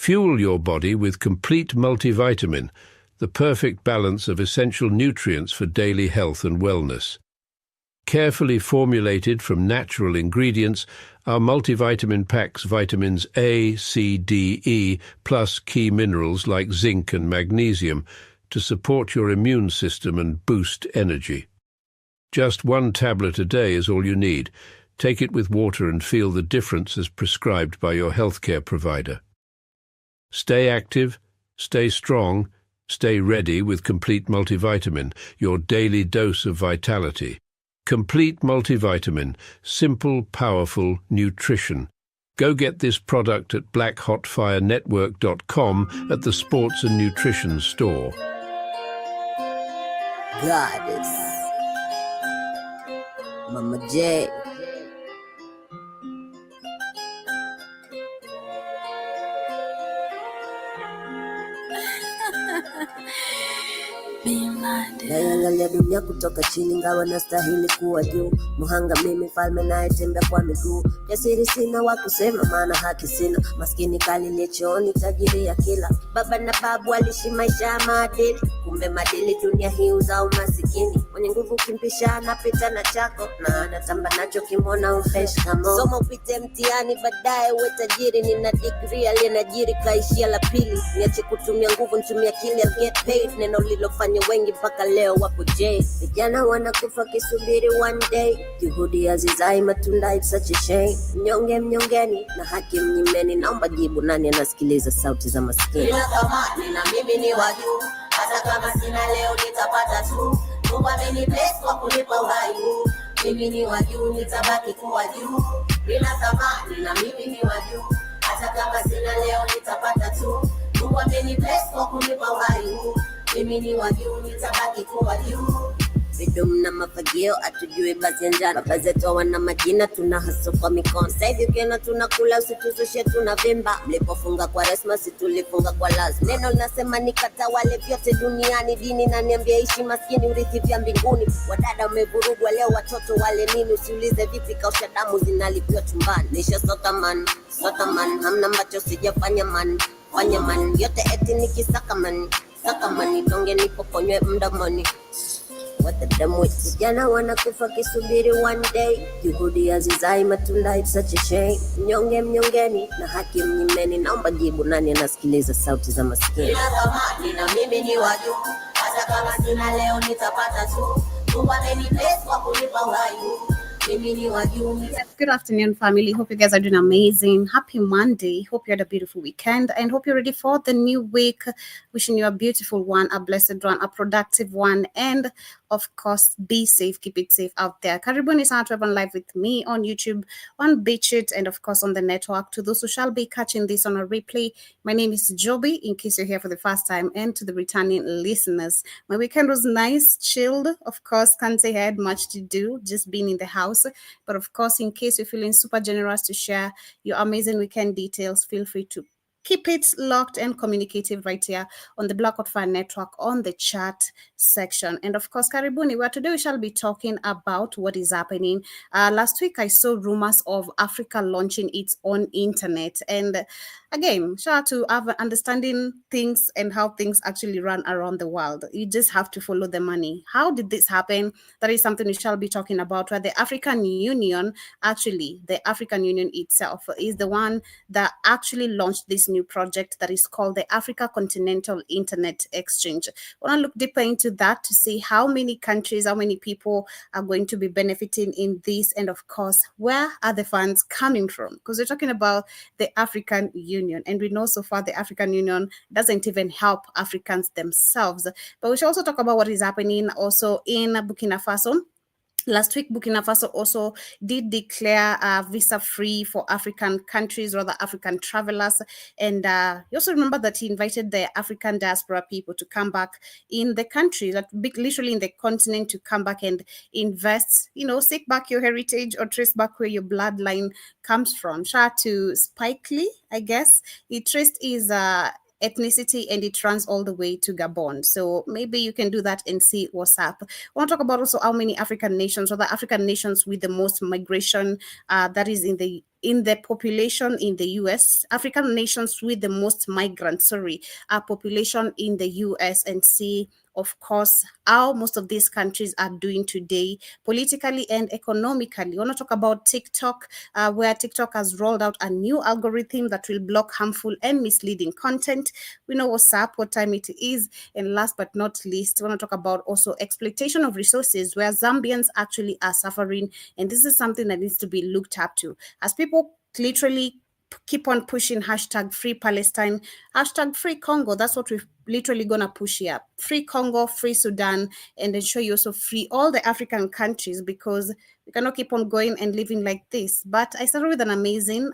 Fuel your body with complete multivitamin, the perfect balance of essential nutrients for daily health and wellness. Carefully formulated from natural ingredients, our multivitamin packs vitamins A, C, D, E, plus key minerals like zinc and magnesium to support your immune system and boost energy. Just 1 tablet a day is all you need. Take it with water and feel the difference as prescribed by your healthcare provider. Stay active, stay strong, stay ready with Complete Multivitamin, your daily dose of vitality. Complete Multivitamin, simple, powerful nutrition. Go get this product at blackhotfirenetwork.com at the Sports and Nutrition store. Goddess, Mama J. Naiangalia dunia kutoka chini, ngawa nastahili kuwa juu. Muhanga mimi, falme nayetembea kwa miguu. Jasiri sina wa kusema, maana haki sina. Maskini kali chooni, tajiri ya kila. Baba na babu waliishi maisha ya maadili, kumbe madili dunia hii uzao masikini. Mwenye nguvu kimpisha anapita na chako, na anatamba nacho kimona ufresh kamo. Soma upite mtihani baadaye uwe tajiri. Nina degree aliyenajiri kaishia la pili. Niache kutumia nguvu, nitumie akili, I'll get paid. Neno lilofanya wengi mpaka leo wapo J. Vijana wanakufa kisubiri one day. Juhudi hazizai matunda, it's such a shame. Mnyonge mnyongeni na haki mnyimeni. Naomba jibu, nani anasikiliza sauti za maskini? Nina thamani na mimi ni wa juu. Hata kama sina leo nitapata tu. Mungu amenibless kwa kunipa uhai huu. Mimi ni wa juu, nitabaki kuwa juu. Nina thamani na mimi ni wa juu. Hata kama sina leo nitapata tu. Mungu amenibless kwa kunipa uhai huu. Mimi ni wa juu, nitabaki kuwa juu. Vidum na mafagio, atujue basi njana. Baba zetu wana majina, tunahaso kwa mikono. Saivi ukiona tunakula, usituzushe tunavimba. Mlipofunga kwa resma, situlifunga kwa lazima. Neno linasema nikatawale vyote duniani. Dini na niambia ishi maskini, urithi vya mbinguni. Wadada umevurugwa leo, watoto wale nini? Usiulize vipi, kausha damu zinalipiwa chumbani. Nisha sota man, hamna ambacho sijafanya man. Fanya man, yote eti nikisaka man. Saka mani, donge nipokonywe mdomoni. What the damn with? Vijana wanakufa kisubiri one day. Juhudi hazizai matunda, it's such a shame. Mnyonge mnyongeni na haki mnyimeni. Naomba jibu, nani anasikiliza sauti za maskini? Nina thamani na mimi ni wa juu. Hata kama sina leo nitapata tu. Mungu amenibless kwa kunipa uhai huu. Good afternoon, family. Hope you guys are doing amazing. Happy Monday. Hope you had a beautiful weekend and hope you're ready for the new week. Wishing you a beautiful one, a blessed one, a productive one, and of course, be safe. Keep it safe out there. Karibuni sana to everyone live with me on YouTube, on BitChute, and of course on the network. To those who shall be catching this on a replay, my name is Joby, in case you're here for the first time, and to the returning listeners. My weekend was nice, chilled. Of course, can't say I had much to do, just being in the house. But of course, in case you're feeling super generous to share your amazing weekend details, feel free to keep it locked and communicative right here on the Black Hot Fire Network on the chat section. And of course, Karibuni, where today we shall be talking about what is happening. Last week, I saw rumors of Africa launching its own internet. And again, shout out to have understanding things and how things actually run around the world. You just have to follow the money. How did this happen? That is something we shall be talking about, where the African Union, actually, the African Union itself is the one that actually launched this new project that is called the Africa Continental Internet Exchange. I want to look deeper into that to see how many countries, how many people are going to be benefiting in this, and of course, where are the funds coming from? Because we're talking about the African Union, and we know so far the African Union doesn't even help Africans themselves. But we should also talk about what is happening also in Burkina Faso. Last week, Burkina Faso also did declare visa-free for African countries, rather African travelers. And you also remember that he invited the African diaspora people to come back in the country, like literally in the continent, to come back and invest, seek back your heritage or trace back where your bloodline comes from. Shout out to Spike Lee, I guess. He traced his ethnicity, and it runs all the way to Gabon. So maybe you can do that and see what's up. I want to talk about also how many African nations, or the African nations with the most migration, that is in the population in the US, African nations with the most migrants, population in the US, and see, of course, how most of these countries are doing today, politically and economically. I want to talk about TikTok, where TikTok has rolled out a new algorithm that will block harmful and misleading content. We know what's up, what time it is. And last but not least, I want to talk about also exploitation of resources, where Zambians actually are suffering. And this is something that needs to be looked up to. As people literally keep on pushing hashtag free Palestine, hashtag free Congo. That's what we're literally gonna push here. Free Congo, free Sudan, and ensure you also free all the African countries, because we cannot keep on going and living like this. But I started with an amazing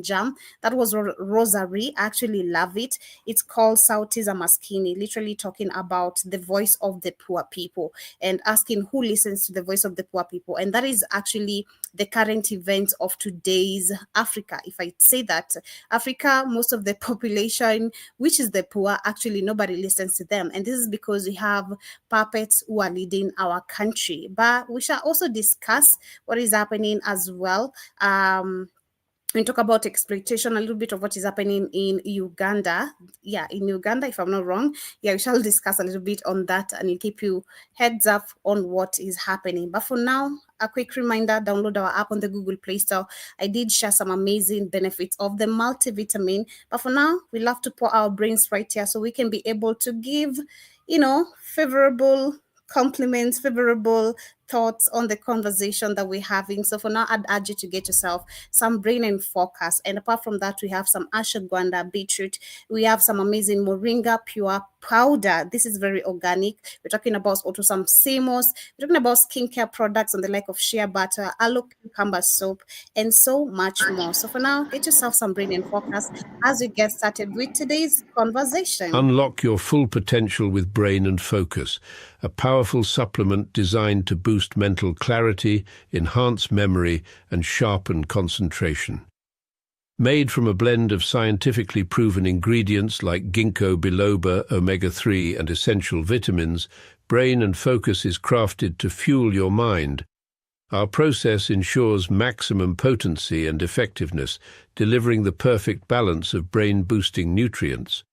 jam. That was Rosary. I actually love it. It's called Sauti za Maskini, literally talking about the voice of the poor people and asking who listens to the voice of the poor people. And that is actually the current events of today's Africa. If I say that, Africa, most of the population, which is the poor, actually nobody listens to them. And this is because we have puppets who are leading our country. But we shall also discuss what is happening as well. We talk about exploitation, a little bit of what is happening in Uganda. Yeah, in Uganda, if I'm not wrong. Yeah, we shall discuss a little bit on that and we'll keep you heads up on what is happening. But for now, a quick reminder, download our app on the Google Play Store. I did share some amazing benefits of the multivitamin. But for now, we love to pour our brains right here so we can be able to give, favorable compliments, favorable thoughts on the conversation that we're having. So for now, I'd urge you to get yourself some brain and focus. And apart from that, we have some ashwagandha, beetroot. We have some amazing moringa pure powder. This is very organic. We're talking about also some semos. We're talking about skincare products and the like of shea butter, aloe cucumber soap, and so much more. So for now, get yourself some brain and focus as we get started with today's conversation. Unlock your full potential with Brain and Focus, a powerful supplement designed to boost mental clarity, enhance memory, and sharpen concentration. Made from a blend of scientifically proven ingredients like ginkgo biloba, omega-3, and essential vitamins, Brain and Focus is crafted to fuel your mind. Our process ensures maximum potency and effectiveness, delivering the perfect balance of brain-boosting nutrients.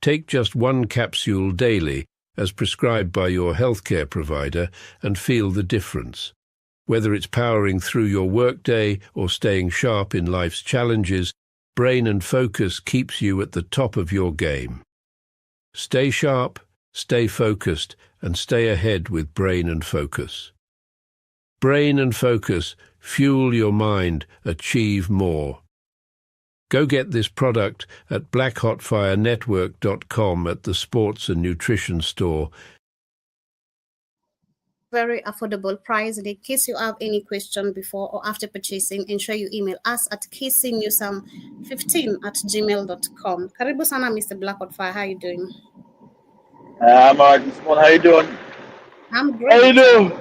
Take just one capsule daily, as prescribed by your healthcare provider, and feel the difference. Whether it's powering through your workday or staying sharp in life's challenges, Brain and Focus keeps you at the top of your game. Stay sharp, stay focused, and stay ahead with Brain and Focus. Brain and Focus, fuel your mind, achieve more. Go get this product at blackhotfirenetwork.com at the Sports and Nutrition Store. Very affordable price. And in case you have any question before or after purchasing, ensure you email us at kcnewsam15@gmail.com. Karibu sana, Mr. Black Hot Fire. How are you doing? I'm all right this morning. How you doing? I'm How you great. doing?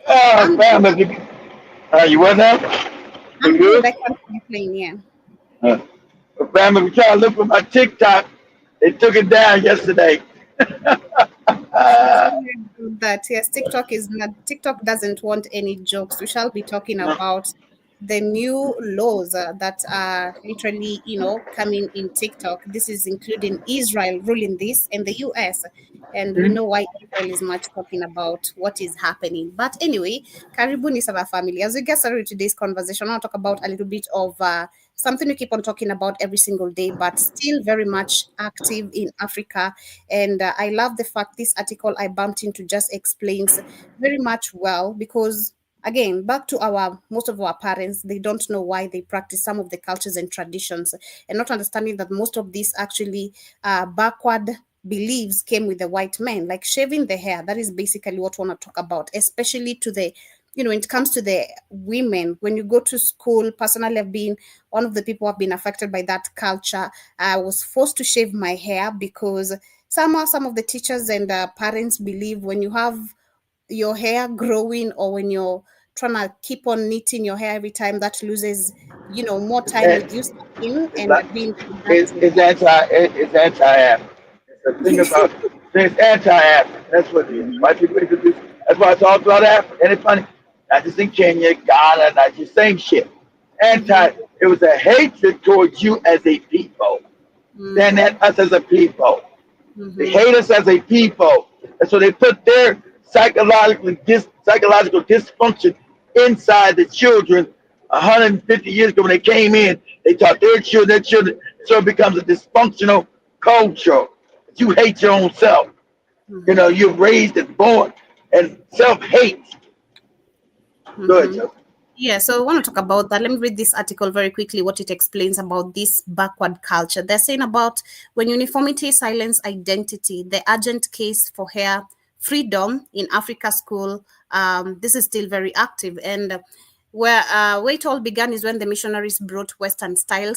I'm Fam, good. you what now? You I'm good. good? I can't complain. Yeah. Uh, Fam, if you try to look for my TikTok, they took it down yesterday. I've heard that. Yes, TikTok doesn't want any jokes. We shall be talking about the new laws that are literally, coming in TikTok. This is including Israel ruling this and the US. And we know why Israel is much talking about what is happening. But anyway, Karibuni Saba family. As we get started with today's conversation, I want to talk about a little bit of something we keep on talking about every single day, but still very much active in Africa. And I love the fact this article I bumped into just explains very much well, because again, back to most of our parents, they don't know why they practice some of the cultures and traditions, and not understanding that most of these actually backward beliefs came with the white men, like shaving the hair. That is basically what we want to talk about, especially to the when it comes to the women. When you go to school, personally, I've been one of the people who have been affected by that culture. I was forced to shave my hair because somehow some of the teachers and parents believe when you have your hair growing, or when you're trying to keep on knitting your hair every time, that loses more It's, time with you an- studying it's and not. being productive. It's anti-African. The thing about it's anti-African. That's what it is. Mhm, White people introduce. That's why it's all throughout Africa. And it's funny. Not just in Kenya, Ghana, not just same shit. mhm, Anti. It was a hatred towards you as a people. Than mhm, at us as a people. They mhm, hate us as a people, and so they put their psychological dysfunction inside the children. 150 years ago, when they came in, they taught their children, so it becomes a dysfunctional culture. You hate your own self. mhm, You're raised and born, and self-hate. Good, mhm. Joe. Yeah, so I want to talk about that. Let me read this article very quickly, what it explains about this backward culture. They're saying about when uniformity silence identity, the urgent case for hair freedom in Africa school. This is still very active. And where it all began is when the missionaries brought Western style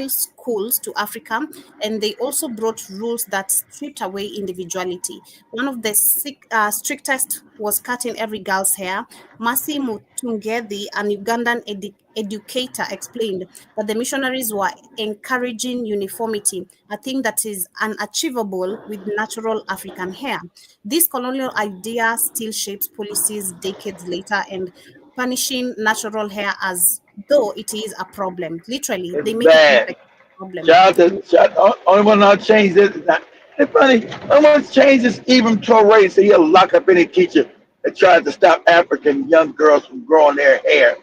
schools to Africa, and they also brought rules that stripped away individuality. One of the strictest was cutting every girl's hair. Mercy Mutungedi, an Ugandan educator, explained that the missionaries were encouraging uniformity, a thing that is unachievable with natural African hair. This colonial idea still shapes policies decades later and punishing natural hair as though it is a problem. Literally, It's they make it look bad. like a problem. Only one not change this. It's funny. Only one changes even Torre, so he'll lock up any teacher that tries to stop African young girls from growing their hair.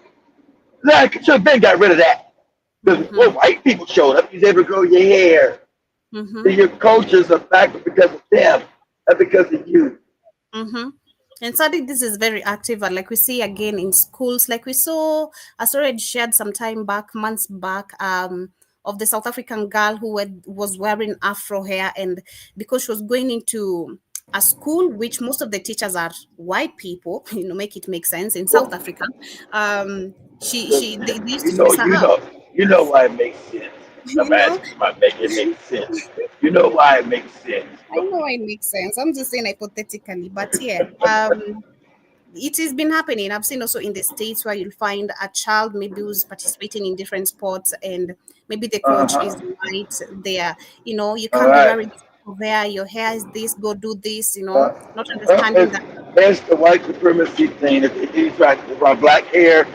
Like, should have been got rid of that. Because Mm-hmm, white people showed up, you're able to grow your hair. mm-hmm, Then your cultures are back because of them, not because of you. mm-hmm. And sadly, this is very active, and like we see again in schools, like we saw, as already shared some time back, months back, of the South African girl who was wearing afro hair, and because she was going into a school which most of the teachers are white people, make it make sense in South Well, Africa. They used to you know, dress her you up, know, you know why it makes sense. I'm you know. asking why make it make sense. You know why it makes sense. I know it makes sense. I'm just saying hypothetically, but yeah, it has been happening. I've seen also in the States where you'll find a child maybe who's participating in different sports, and maybe the coach Uh-huh. is right there. You All can't be right. wearing this over your hair is this, go do this, Uh, not understanding that. that's the white supremacy thing. If you try to about black hair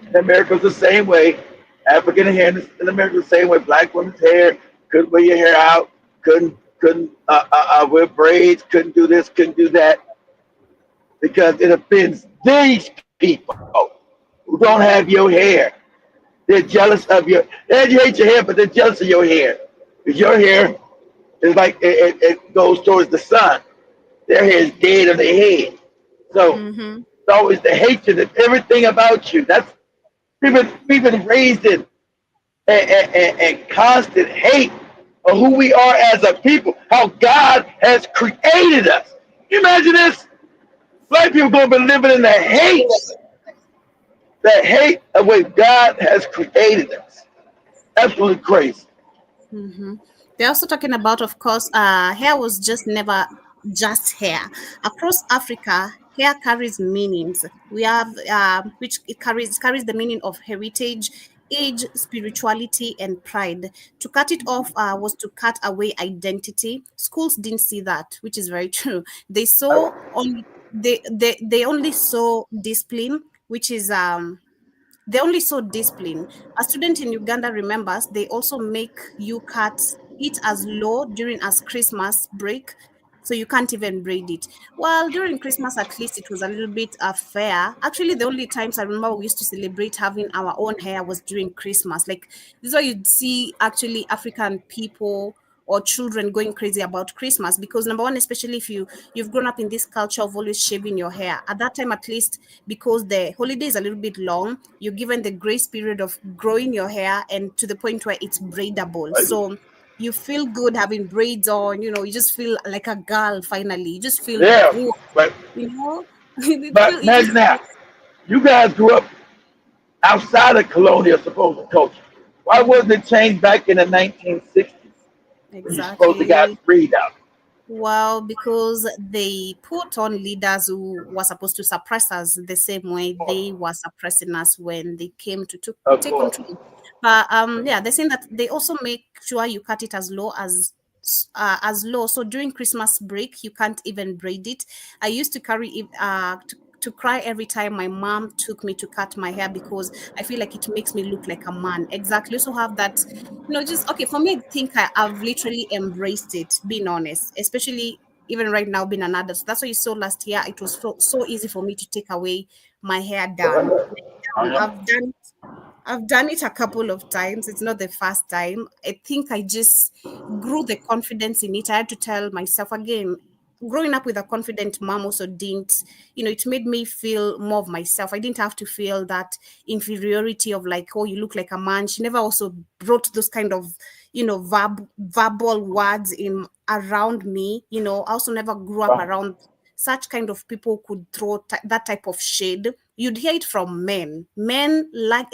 in America was the same way. African hair in America was the same way. Black women's hair couldn't wear your hair out, couldn't wear braids, couldn't do this, couldn't do that because it offends these people who don't have your hair. They're jealous of they hate your hair, but they're jealous of your hair. Because your hair is like it goes towards the sun. Their hair is dead on their head. So Mm-hmm. it's always the hatred of everything about you. We've been raised in and constant hate of who we are as a people, how God has created us. Can you imagine this? Black people gonna be living in the hate of what God has created us. Absolutely crazy. Mm-hmm. They're also talking about, of course, hair was just never just hair. Across Africa, hair carries meanings. We have, which it carries the meaning of heritage, age, spirituality, and pride. To cut it off was to cut away identity. Schools didn't see that, which is very true. They only saw discipline, which is they only saw discipline. A student in Uganda remembers they also make you cut it as low during as Christmas break, so you can't even braid it. Well, during Christmas, at least it was a little bit fair. Actually, the only times I remember we used to celebrate having our own hair was during Christmas. Like this is why you'd see actually African people or children going crazy about Christmas because number one, especially if you've grown up in this culture of always shaving your hair. At that time, at least because the holiday is a little bit long, you're given the grace period of growing your hair and to the point where it's braidable. So you feel good having braids on, you just feel like a girl finally. You just feel Yeah, good, but you know? it feel but it just imagine that you guys grew up outside of colonial supposed culture. Why Mhm. wasn't it changed back in the 1960s when you supposed to got Exactly. freed out? Well, because they put on leaders who were supposed to suppress us the same way they were suppressing us when they came to Of take course. control. But yeah, they're saying that they also make sure you cut it as low. So during Christmas break, you can't even braid it. I used to carry it to cry every time my mom took me to cut my hair because I feel like it makes me look like a man. Exactly. So have that, just okay. For me, I think I've literally embraced it, being honest, especially even right now being an adult. So that's why you saw last year. It was so easy for me to take away my hair done. I know. I've done it a couple of times. It's not the first time. I think I just grew the confidence in it. I had to tell myself again, growing up with a confident mom also didn't, it made me feel more of myself. I didn't have to feel that inferiority of like, oh, you look like a man. She never also brought those kind of, verbal words in around me. I also never grew up Right. around such kind of people who could throw that type of shade. You'd hear it from men. Men like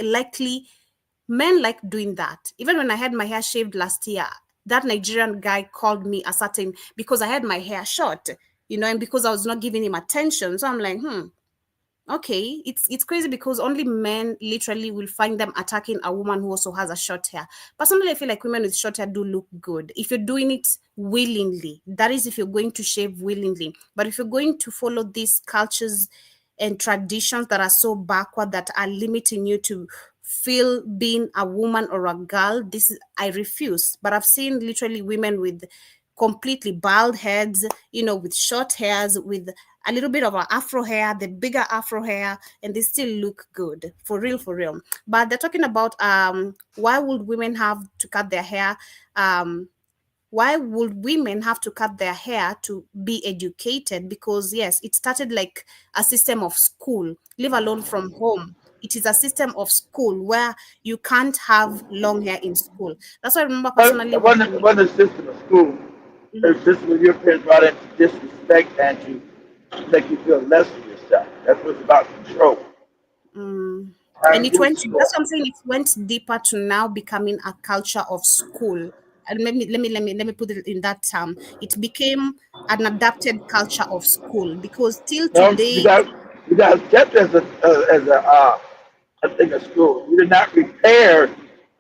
doing that. Even when I had my hair shaved last year, that Nigerian guy called me a certain because I had my hair short, and because I was not giving him attention. So I'm like, okay, it's crazy because only men literally will find them attacking a woman who also has a short hair. Personally, I feel like women with short hair do look good if you're doing it willingly. That is, if you're going to shave willingly. But if you're going to follow these cultures and traditions that are so backward that are limiting you to feel being a woman or a girl, I refuse. But I've seen literally women with completely bald heads, with short hairs, with a little bit of an afro hair, the bigger afro hair, and they still look good, for real, for real. But they're talking about why would women have to cut their hair? Why would women have to cut their hair to be educated? Because yes, it started like a system of school, leave alone from home. It is a system of school where you can't have long hair in school. That's why I remember But personally it when wasn't, it wasn't a system of school. It was a system of your parents brought in to disrespect and to make you feel less of yourself. That's what it's about, control. and Having to it do with went, control. that's what I'm saying, it went deeper to now becoming a culture of school. And let me put it in that term. It became an adapted culture of school because till No, you today. got you guys kept as a thing of school. You did not repair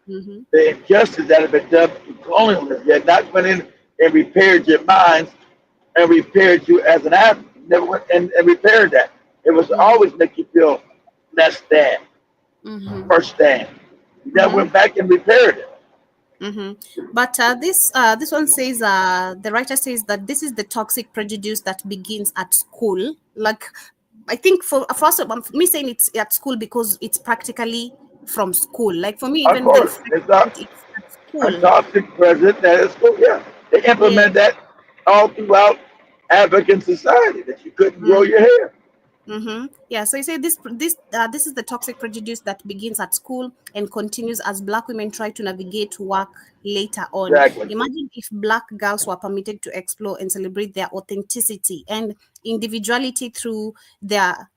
Mhm. the injustice that had been done through colonialism. You had not went in and repaired your minds and repaired you as an African. You never went and repaired that. It was Mhm. always make you feel less than, Mhm. first than. You never Mhm. went back and repaired it. Mhm. But this one says, the writer says that this is the toxic prejudice that begins at school. Like, I think for us, for me saying it's at school because it's practically from school. Like for me, Of even the course, first it's point, it's at a school. toxic president that is cool. Yeah, they Yeah. implemented that all throughout African society that you couldn't grow your hair. Mm-hmm. Yeah. So you say this is the toxic prejudice that begins at school and continues as Black women try to navigate work later on. Exactly. Imagine if Black girls were permitted to explore and celebrate their authenticity and individuality through their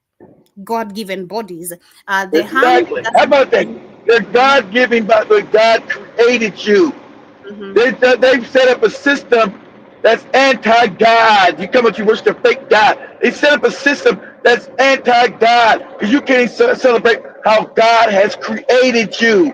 God-given bodies. The harm Exactly. How doesn't about that? end. They're God giving, but God created you. Mm-hmm. They've set up a system that's anti-God. You come up, you worship a fake God. They set up a system that's anti-God because you can't celebrate how God has created you.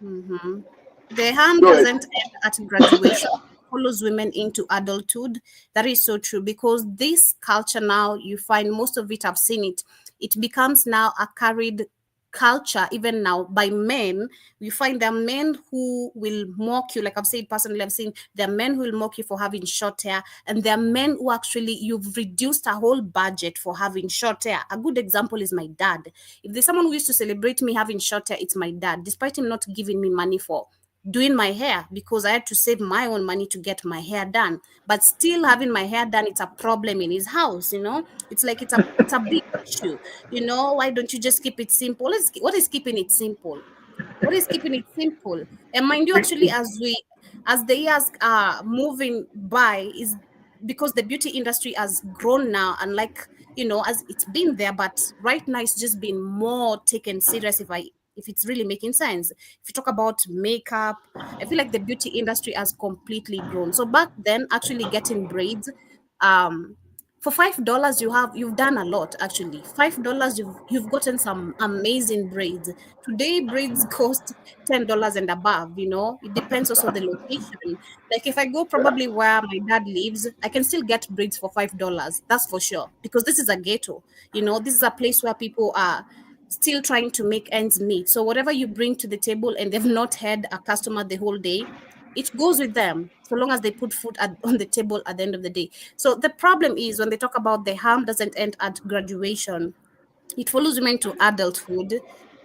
Mm-hmm. The harm Go ahead. doesn't end at graduation. It follows women into adulthood. That is so true because this culture now, you find most of it, I've seen it, it becomes now a carried culture, even now by men. You find there are men who will mock you. Like I've said personally, I've seen there are men who will mock you for having short hair, and there are men who actually you've reduced a whole budget for having short hair. A good example is my dad. If there's someone who used to celebrate me having short hair, it's my dad, despite him not giving me money for doing my hair because I had to save my own money to get my hair done. But still having my hair done, it's a problem in his house. It's like it's a big issue. Why don't you just keep it simple? What is keeping it simple? What is keeping it simple? And mind you, actually, as the years are moving by, is because the beauty industry has grown now, and like as it's been there, but right now it's just been more taken serious. If I if it's really making sense. If you talk about makeup, I feel like the beauty industry has completely grown. So back then, actually getting braids, um, for $5 you've done a lot. Actually, $5 you've gotten some amazing braids. Today braids cost $10 and above. It depends also the location. Like if I go probably where my dad lives, I can still get braids for $5. That's for sure, because this is a ghetto. This is a place where people are still trying to make ends meet. So whatever you bring to the table and they've not had a customer the whole day, it goes with them so long as they put food on the table at the end of the day. So the problem is when they talk about the harm doesn't end at graduation, it follows women to adulthood.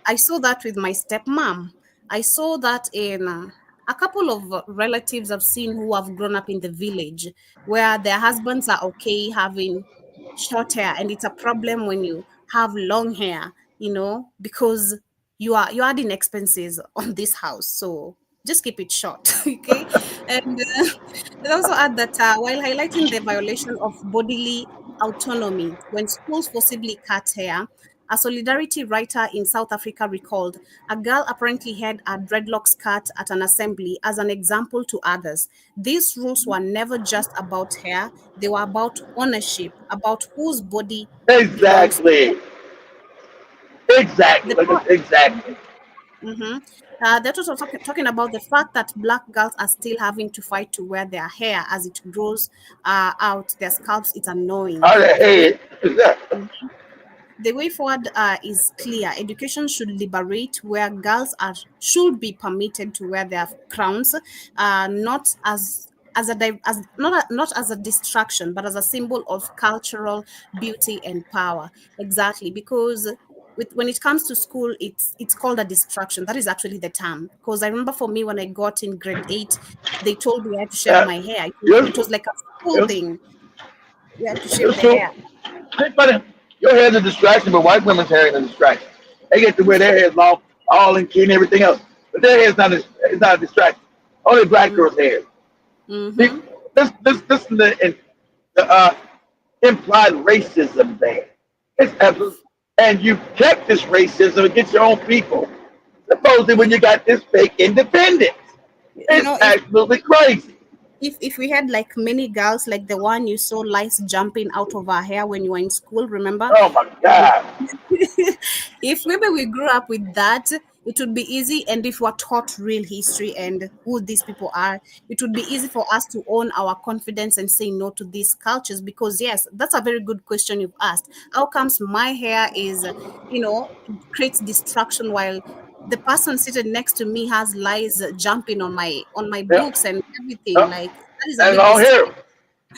I saw that with my stepmom. I saw that in a couple of relatives I've seen who have grown up in the village where their husbands are okay having short hair, and it's a problem when you have long hair, because you're adding expenses on this house. So just keep it short, okay? And they also add that while highlighting the violation of bodily autonomy when schools forcibly cut hair, a solidarity writer in South Africa recalled a girl apparently had her dreadlocks cut at an assembly as an example to others. These rules were never just about hair, they were about ownership, about whose body belongs. Exactly. Exactly. The Like exactly. Mhm. They're also talking about the fact that black girls are still having to fight to wear their hair as it grows out their scalps. It's annoying. Out of head. The way forward is clear. Education should liberate where girls are should be permitted to wear their crowns, not as a as not as a distraction, but as a symbol of cultural beauty and power. Exactly, because when it comes to school, it's called a distraction. That is actually the term. Because I remember for me when I got in grade 8, they told me I had to shave Yeah. my hair. Yes. It was like a school Yes. thing. You had to shave It's the true. hair. Think about it. Your hair's a distraction, but white women's hair is a distraction. They get to wear their hair long, all in key and everything else. But their hair's not it's not a distraction. Only black girls' hair. See, Mm-hmm. this is the implied racism there. It's absolute, and you kept this racism against your own people. Supposedly when you got this fake independence. You It's know, if absolutely crazy. if we had like many girls like the one you saw lice jumping out of her hair when you were in school, remember? Oh my God. If maybe we grew up with that, it would be easy. And if we're taught real history and who these people are, it would be easy for us to own our confidence and say no to these cultures. Because yes, that's a very good question you've asked. How comes my hair is, creates distraction while the person seated next to me has lies jumping on my Yeah. books and everything? Yeah. Like that is a And bit long distraction. hair.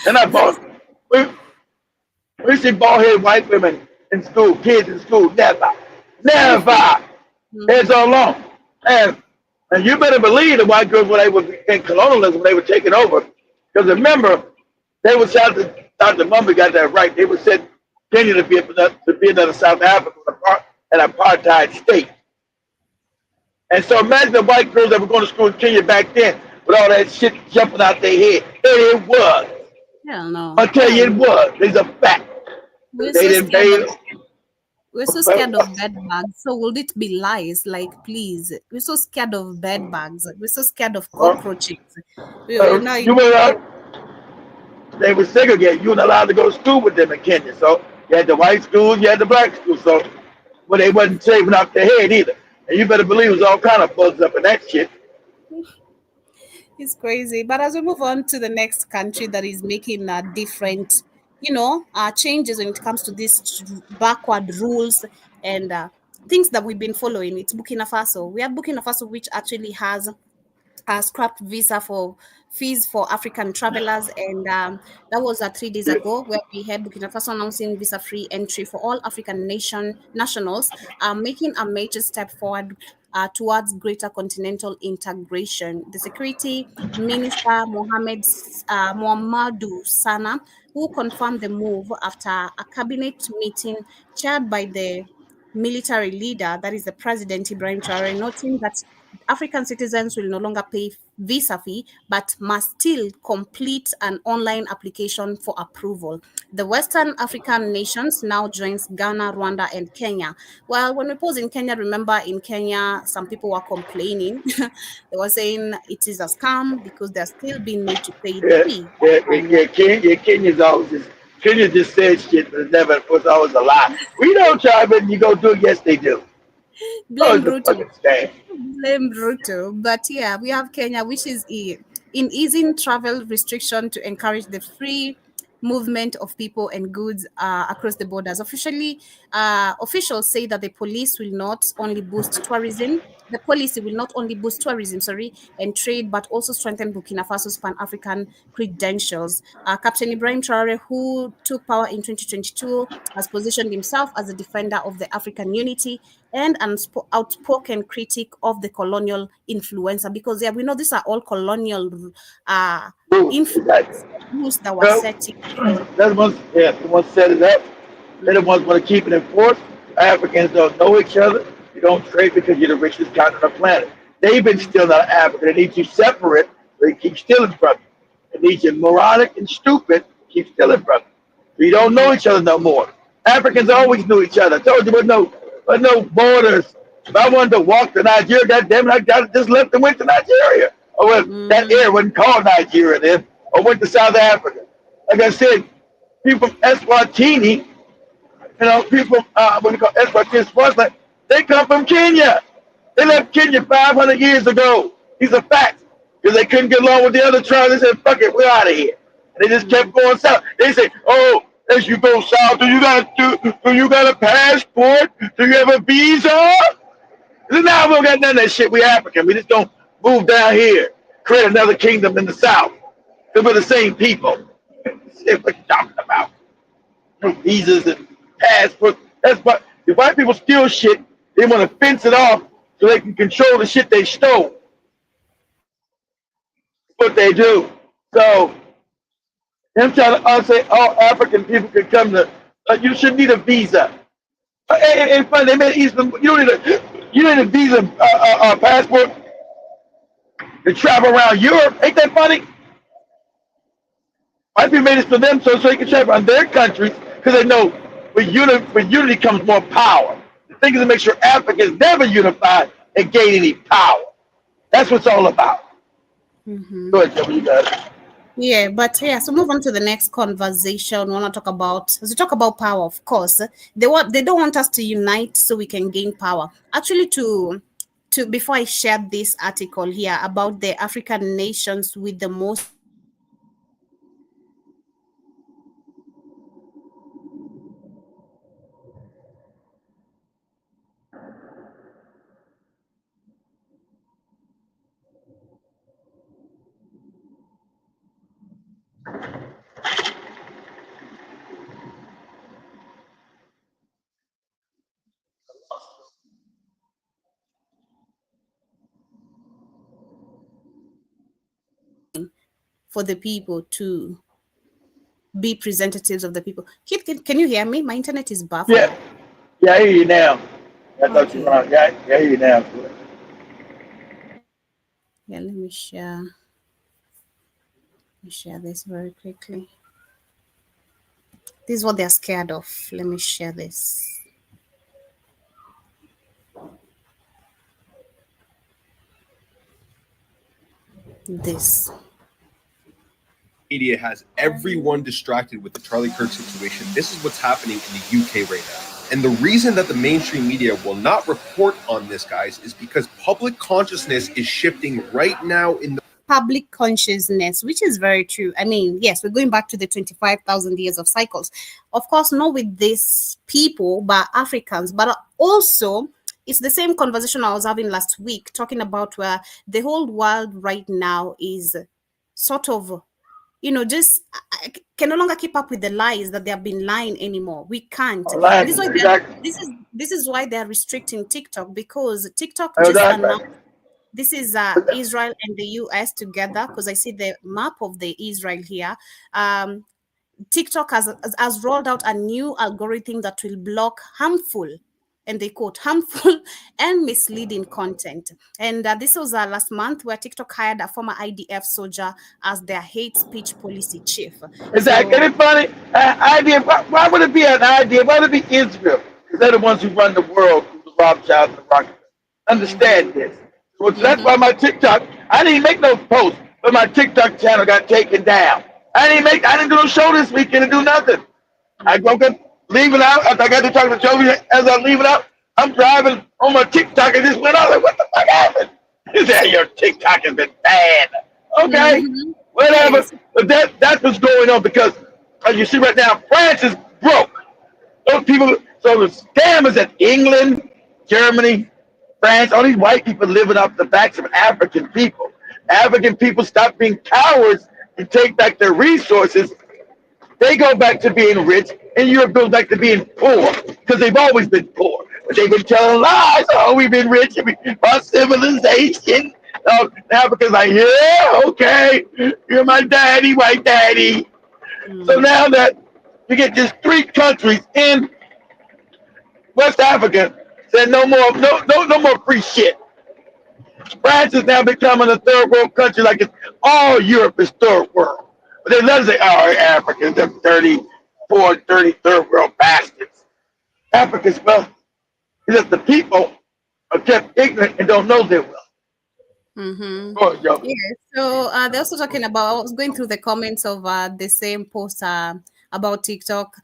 And I That is. bought we, we see bald headed white women in school, kids in school, never. Never. Heads Mhm. so long. And and you better believe the white girls when they were in colonialism, they were taking over. Because remember, they were shot to Dr. Mumby got that right. They were said Kenya to be another South Africa, an apartheid state. And so imagine the white girls that were going to school in Kenya back then with all that shit jumping out their head. And it was. Hell no. I tell Hell you, it no. was. It's a fact. We're They so didn't scared of pay. we're so scared of bed bugs. So would it be lies? Like, please. We're so scared of bed bugs. We're so scared of Uh, cockroaches. We now you were they were segregated. You weren't allowed to go to school with them in Kenya. So you had the white schools, you had the black schools. So but they wasn't shaving off their head either. And you better believe it was all kind of bugs up in that shit. it's crazy. But as we move on to the next country that is making different, changes when it comes to these backward rules and things that we've been following, it's Burkina Faso. We have Burkina Faso, which actually has scrapped visa for fees for African travelers, and that was 3 days ago, where we had Burkina Faso announcing visa-free entry for all African nation nationals, making a major step forward towards greater continental integration. The Security Minister Mohamedou Sana, who confirmed the move after a cabinet meeting chaired by the military leader, that is the President Ibrahim Traore, noting that African citizens will no longer pay visa fee, but must still complete an online application for approval. The Western African nations now joins Ghana, Rwanda, and Kenya. Well, when we pause in Kenya, remember in Kenya, some people were complaining. They were saying it is a scam because they're still being made to pay the Yeah, fee. Kenya just said shit, but it was always a lie. We don't try, but you go do it. Yes, they do. Oh, Blame it's a Ruto. fucking scam. Blame Ruto. But yeah, we have Kenya, which is in easing travel restriction to encourage the free movement of people and goods across the borders. Officials say that the police will not only boost tourism. The policy will not only boost tourism, and trade, but also strengthen Burkina Faso's Pan-African credentials. Captain Ibrahim Traore, who took power in 2022, has positioned himself as a defender of the African unity and an outspoken critic of the colonial influencer. Because yeah, we know these are all colonial Ooh, influence rules that were well, set. So the ones set it up. They're the ones want to keep it enforced. Africans don't know each other. You don't trade because you're the richest continent on the planet. They've been stealing out of Africa. They need you separate. They keep stealing from you. They need you moronic and stupid. Keep stealing from you. So you don't know each other no more. Africans always knew each other. I told you, but no borders. If I wanted to walk to Nigeria, goddamn it, just left and went to Nigeria. Or well, that area wasn't called Nigeria then. Or went to South Africa. Like I said, people from Eswatini, people what we call Eswatini, they come from Kenya. They left Kenya 500 years ago. These are facts. Because they couldn't get along with the other tribes. They said, fuck it, we're out of here. And they just kept going south. They say, oh, as you go south, do you got a passport? Do you have a visa? Now we don't got none of that shit. We African. We just don't move down here, create another kingdom in the south. Because we're the same people. Shit, what you talking about? No visas and passports. That's what the white people steal shit. They want to fence it off so they can control the shit they stole. What they do. So them trying to say all African people can come to. You should need a visa. And funny, they made Eastern. You don't need a visa passport to travel around Europe. Ain't that funny? White people made it for them so they can travel around their countries because they know with unity comes more power. The thing is to make sure Africans never unified and gain any power. That's what it's all about. Go ahead, Joe, you got it. yeah, but yeah, so move on to the next conversation. We want to talk about, as we talk about power, of course, they don't want us to unite so we can gain power. Actually, to before I share this article here about the African nations with the most for the people to be representatives of the people. Can you hear me? My internet is buffering. Yeah, I hear you now. I thought you were Okay. on. Yeah, I hear you now. Yeah, let me share this very quickly. This is what they're scared of. Let me share this. This. Media has everyone distracted with the Charlie Kirk situation. This is what's happening in the UK right now. And the reason that the mainstream media will not report on this, guys, is because public consciousness is shifting right now in the Public consciousness, which is very true. I mean, yes, we're going back to the 25,000 years of cycles. Of course, not with these people, but Africans, but also it's the same conversation I was having last week, talking about where the whole world right now is sort of, just can no longer keep up with the lies that they have been lying anymore. We can't. And this is why Exactly. this is why they're restricting TikTok, because TikTok just Exactly. announced this is Israel and the US together, because I see the map of the Israel here. TikTok has rolled out a new algorithm that will block harmful and they quote harmful and misleading content. And this was last month where TikTok hired a former IDF soldier as their hate speech policy chief. Exactly. Isn't it funny? Idea. Why would it be an idea? Why would it be Israel? Because they're the ones who run the world through the Rothschilds and the Rockefellers. Understand this. So that's why my TikTok, I didn't make no post, but my TikTok channel got taken down. I didn't do no show this weekend and do nothing. I woke up, leaving out, after I got to talk to Joey, as I was leaving out, I'm driving on my TikTok and just went out like, what the fuck happened? He said, your TikTok has been bad. Okay, whatever. Yes. But that's what's going on because, as you see right now, France is broke. Those people, so the scammers at England, Germany, France, all these white people living off the backs of African people. African people stop being cowards and take back their resources. They go back to being rich, and Europe goes back to being poor because they've always been poor. But they've been telling lies. Oh, we've been rich. Our civilization. Africa's like, yeah, okay, you're my daddy, white daddy. So now that you get just 3 countries in West Africa said no more free shit. France is now becoming a third world country like it's all Europe is third world. But they let us say, oh, Africans, they're 34, 33rd world bastards. Africans, well, because the people are kept ignorant and don't know their wealth. Oh, yo. Yeah. So they're also talking about, I was going through the comments of the same post about TikTok.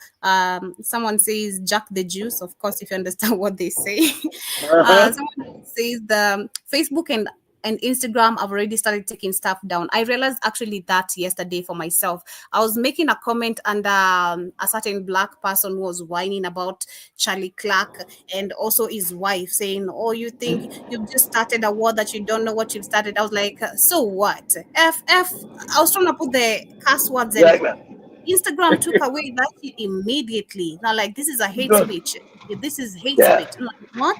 Someone says Jack the Juice, of course, if you understand what they say. Someone says the Facebook and Instagram have already started taking stuff down. I realized actually that yesterday for myself. I was making a comment and a certain black person was whining about Charlie Clark and also his wife saying, oh, you think you've just started a war that you don't know what you've started. I was like, so what? I was trying to put the curse words and Instagram took away that immediately. Now, like, this is a hate speech. This is hate speech. I'm like, what?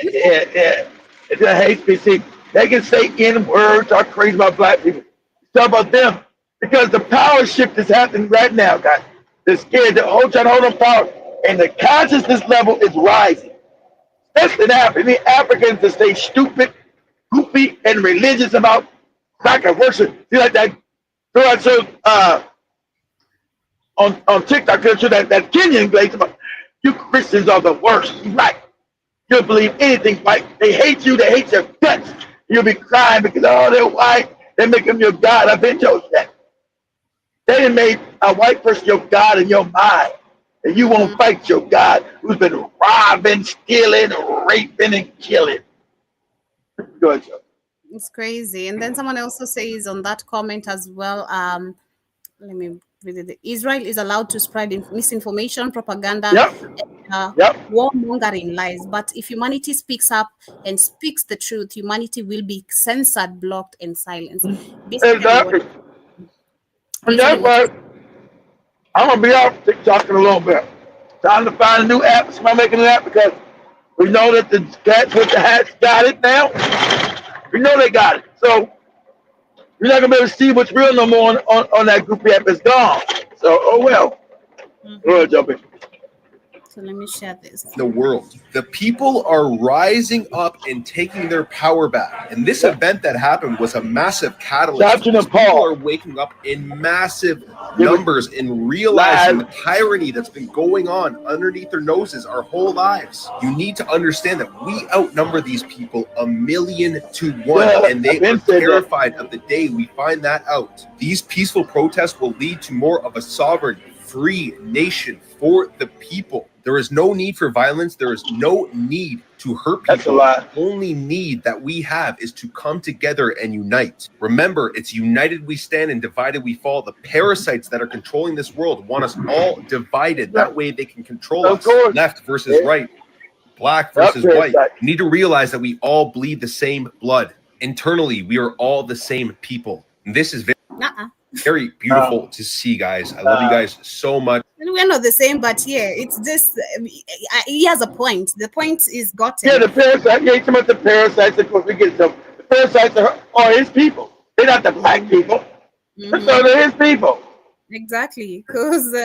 Yeah. It's a hate speech. See, they can say N words, talk crazy about black people. Talk about them. Because the power shift is happening right now, guys. They're scared. They're trying to hold on power. And the consciousness level is rising. Especially in Africa. I mean, Africans to stay stupid, goofy, and religious about lack of worship. See, like that girl I showed on TikTok, that Kenyan place about you Christians are the worst. He's right. You don't believe anything white. They hate you. They hate your guts. You'll be crying because, oh, they're white. They make them your God. I've been told you that. They done made a white person your God in your mind. And you won't fight your God who's been robbing, stealing, raping, and killing. Go ahead, Joe. It's crazy. And then someone also says on that comment as well, let me read it. Israel is allowed to spread misinformation, propaganda, warmongering lies. But if humanity speaks up and speaks the truth, humanity will be censored, blocked, and silenced. Exactly. And that's why I'm going to be off TikTok in a little bit. Time to find a new app. Somebody making an app because we know that the cats with the hats got it now. We know they got it. So you're not going to be able to see what's real no more on that groupie app. It's gone. So, oh well. Go ahead, jump in. So let me share this. The world. The people are rising up and taking their power back. And this event that happened was a massive catalyst. People are waking up in massive numbers and realizing the tyranny that's been going on underneath their noses our whole lives. You need to understand that we outnumber these people 1,000,000-1, and they are terrified of the day we find that out. These peaceful protests will lead to more of a sovereign, free nation for the people. There is no need for violence. There is no need to hurt people. The only need that we have is to come together and unite. Remember, it's united we stand and divided we fall. The parasites that are controlling this world want us all divided. That way they can control us. Left versus right, black versus white. You need to realize that we all bleed the same blood. Internally, we are all the same people. And this is very beautiful to see, guys. I love you guys so much. We're not the same, but yeah, it's this. He has a point. The point is gotten. Yeah, the parasites. Yeah, some of the parasites. Of course, we get some. The parasites are his people. They're not the black people. So they're his people. Exactly, because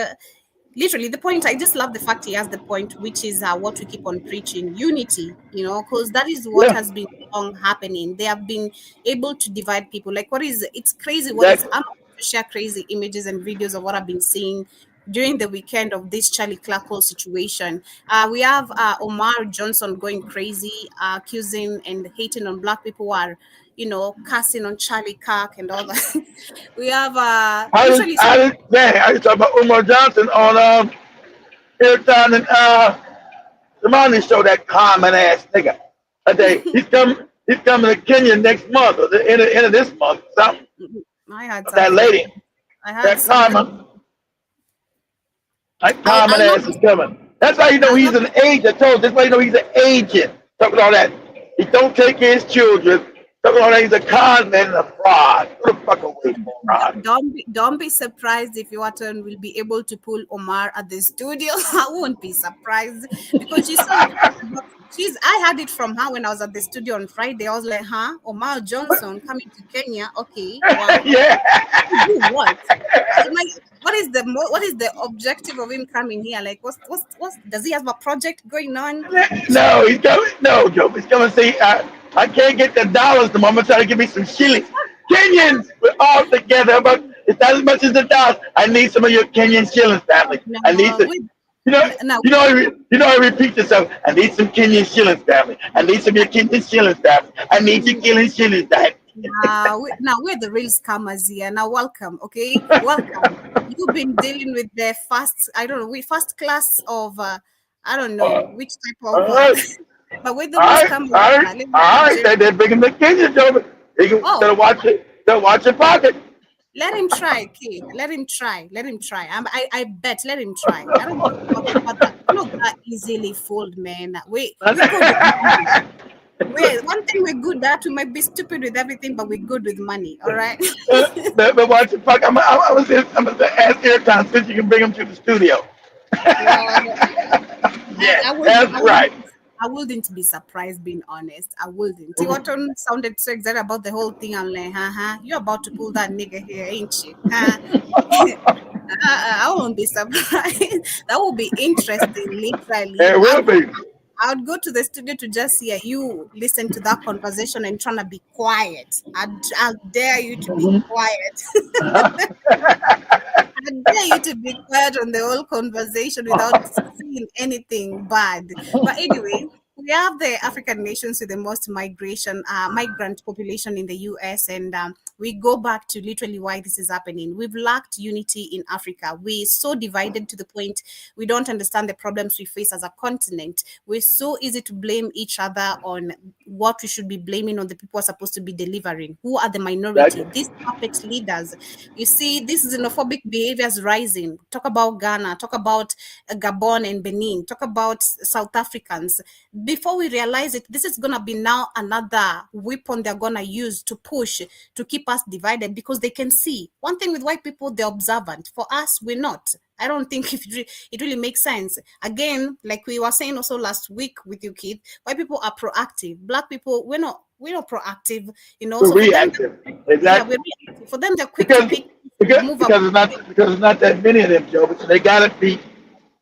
literally the point. I just love the fact he has the point, which is what we keep on preaching: unity. Because that is what Yeah, has been long happening. They have been able to divide people. Like, it's crazy. What is exactly. I'm not going to share crazy images and videos of what I've been seeing during the weekend of this Charlie Clark whole situation. We have Omar Johnson going crazy, accusing and hating on black people who are, cussing on Charlie Clark and all that. We have literally. I was talking about Umar Johnson on Airtime and the morning show. That common ass nigga. I tell you, He's coming to Kenya next month or the end of this month. Something. I had That something. lady, I had that something. common I'll not ass be. is coming. That's how you know I'll he's not. an agent. That's why you know he's an agent. Talking all that. He don't take care of his children. Talking all that. He's a con man and a fraud. Get the fuck away, moron. Don't be surprised if your turn will be able to pull Omar at the studio. I won't be surprised because I heard it from her when I was at the studio on Friday. I was like, huh? Omar Johnson coming to Kenya. Okay, well, Yeah. do what? What is the objective of him coming here? Like, what's does he have a project going on? No, he's coming. No, Joe. He's coming to say, I can't get the dollars. The mama trying to give me some shillings. Kenyans, we're all together, but it's not as much as the dollars. I need some of your Kenyan shillings, family. I need No, some. You know, no. I repeat yourself. I need some Kenyan shillings, family. I need some of your Kenyan shillings, family. I need your Kenyan shillings, family. Now we're the real scammers here. Now welcome, okay? Welcome. You've been dealing with the first class of I don't know which type All of right, but we're the all real right, scammers all here. right, all right. They're bringing the Kenyan, Joe. They can Oh, better watch it. Better watch your pocket. let him try, okay? Let him try. Let him try. I bet. Let him try. I don't know about that. We're not that easily fooled, man. We good with money. One thing we're good at. We might be stupid with everything, but we're good with money. All right. But watch the fuck. I'm gonna ask Airtime since you can bring him to the studio. Well, Yes, I wouldn't, that's I wouldn't, right. I wouldn't be surprised, being honest. I wouldn't. Tiwaton sounded so excited about the whole thing. I'm like, you're about to pull that nigga here, ain't you? Huh? I won't be surprised. That would be interesting, literally. It will be. I would go to the studio to just hear you listen to that conversation and trying to be quiet. I'll dare you to be quiet. I dare you to be quiet on the whole conversation without saying anything bad. But anyway, we have the African nations with the most migrant population in the US, and we go back to literally why this is happening. We've lacked unity in Africa. We're so divided to the point we don't understand the problems we face as a continent. We're so easy to blame each other on what we should be blaming on the people who are supposed to be delivering, who are the minority. Exactly. These puppet leaders. You see, this xenophobic behaviors rising. Talk about Ghana, talk about Gabon and Benin, talk about South Africans. Before we realize it, this is going to be now another weapon they're going to use to push, to keep us divided, because they can see. One thing with white people, they're observant. For us, we're not. I don't think it really makes sense. Again, like we were saying also last week with you, Keith, white people are proactive. Black people, we're not proactive, We're So for them, reactive. yeah, Exactly. we're reactive. For them, they're quick to Because pick, because move up. because it's not that many of them, Joe. So they gotta be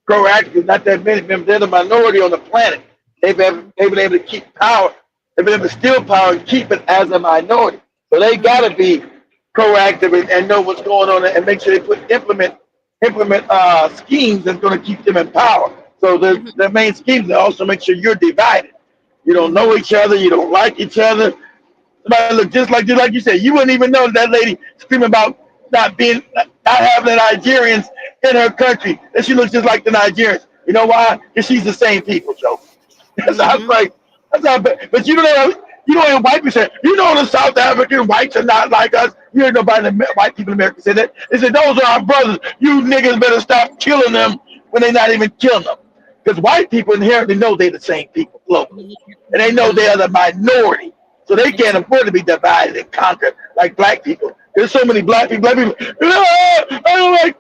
proactive. Not that many. Remember, they're the minority on the planet. They've been able to keep power. They've been able to steal power and keep it as a minority. So they Mhm. gotta be proactive and know what's going on and make sure they implement schemes that's going to keep them in power. So the main schemes are also make sure you're divided. You don't know Mhm. each other. You don't like each other. Somebody look just like you said. You wouldn't even know that lady screaming about not having the Nigerians in her country. And she looks just like the Nigerians. You know why? Because she's the same people, Joe. That's how it's Mhm. like. That's how. But you know, white people say, you know, the South African whites are not like us. You hear nobody, white people in America say that. They say those are our brothers. You niggas better stop killing them when they're not even killing them. Because white people inherently know they're the same people globally, and they know they Mhm. are the minority, so they can't Exactly. afford to be divided and conquered like black people. There's so many black people. Black people, I don't like.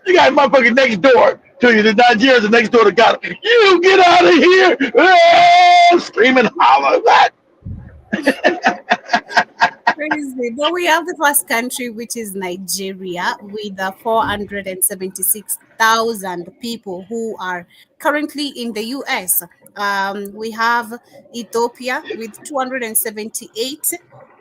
You got motherfucking next door to you. The Nigerians are next door to Ghana. You get out of here! Screaming, holler, that. Crazy. But we have the first country, which is Nigeria, with 476,000 150,000 people who are currently in the US. We have Ethiopia with 278,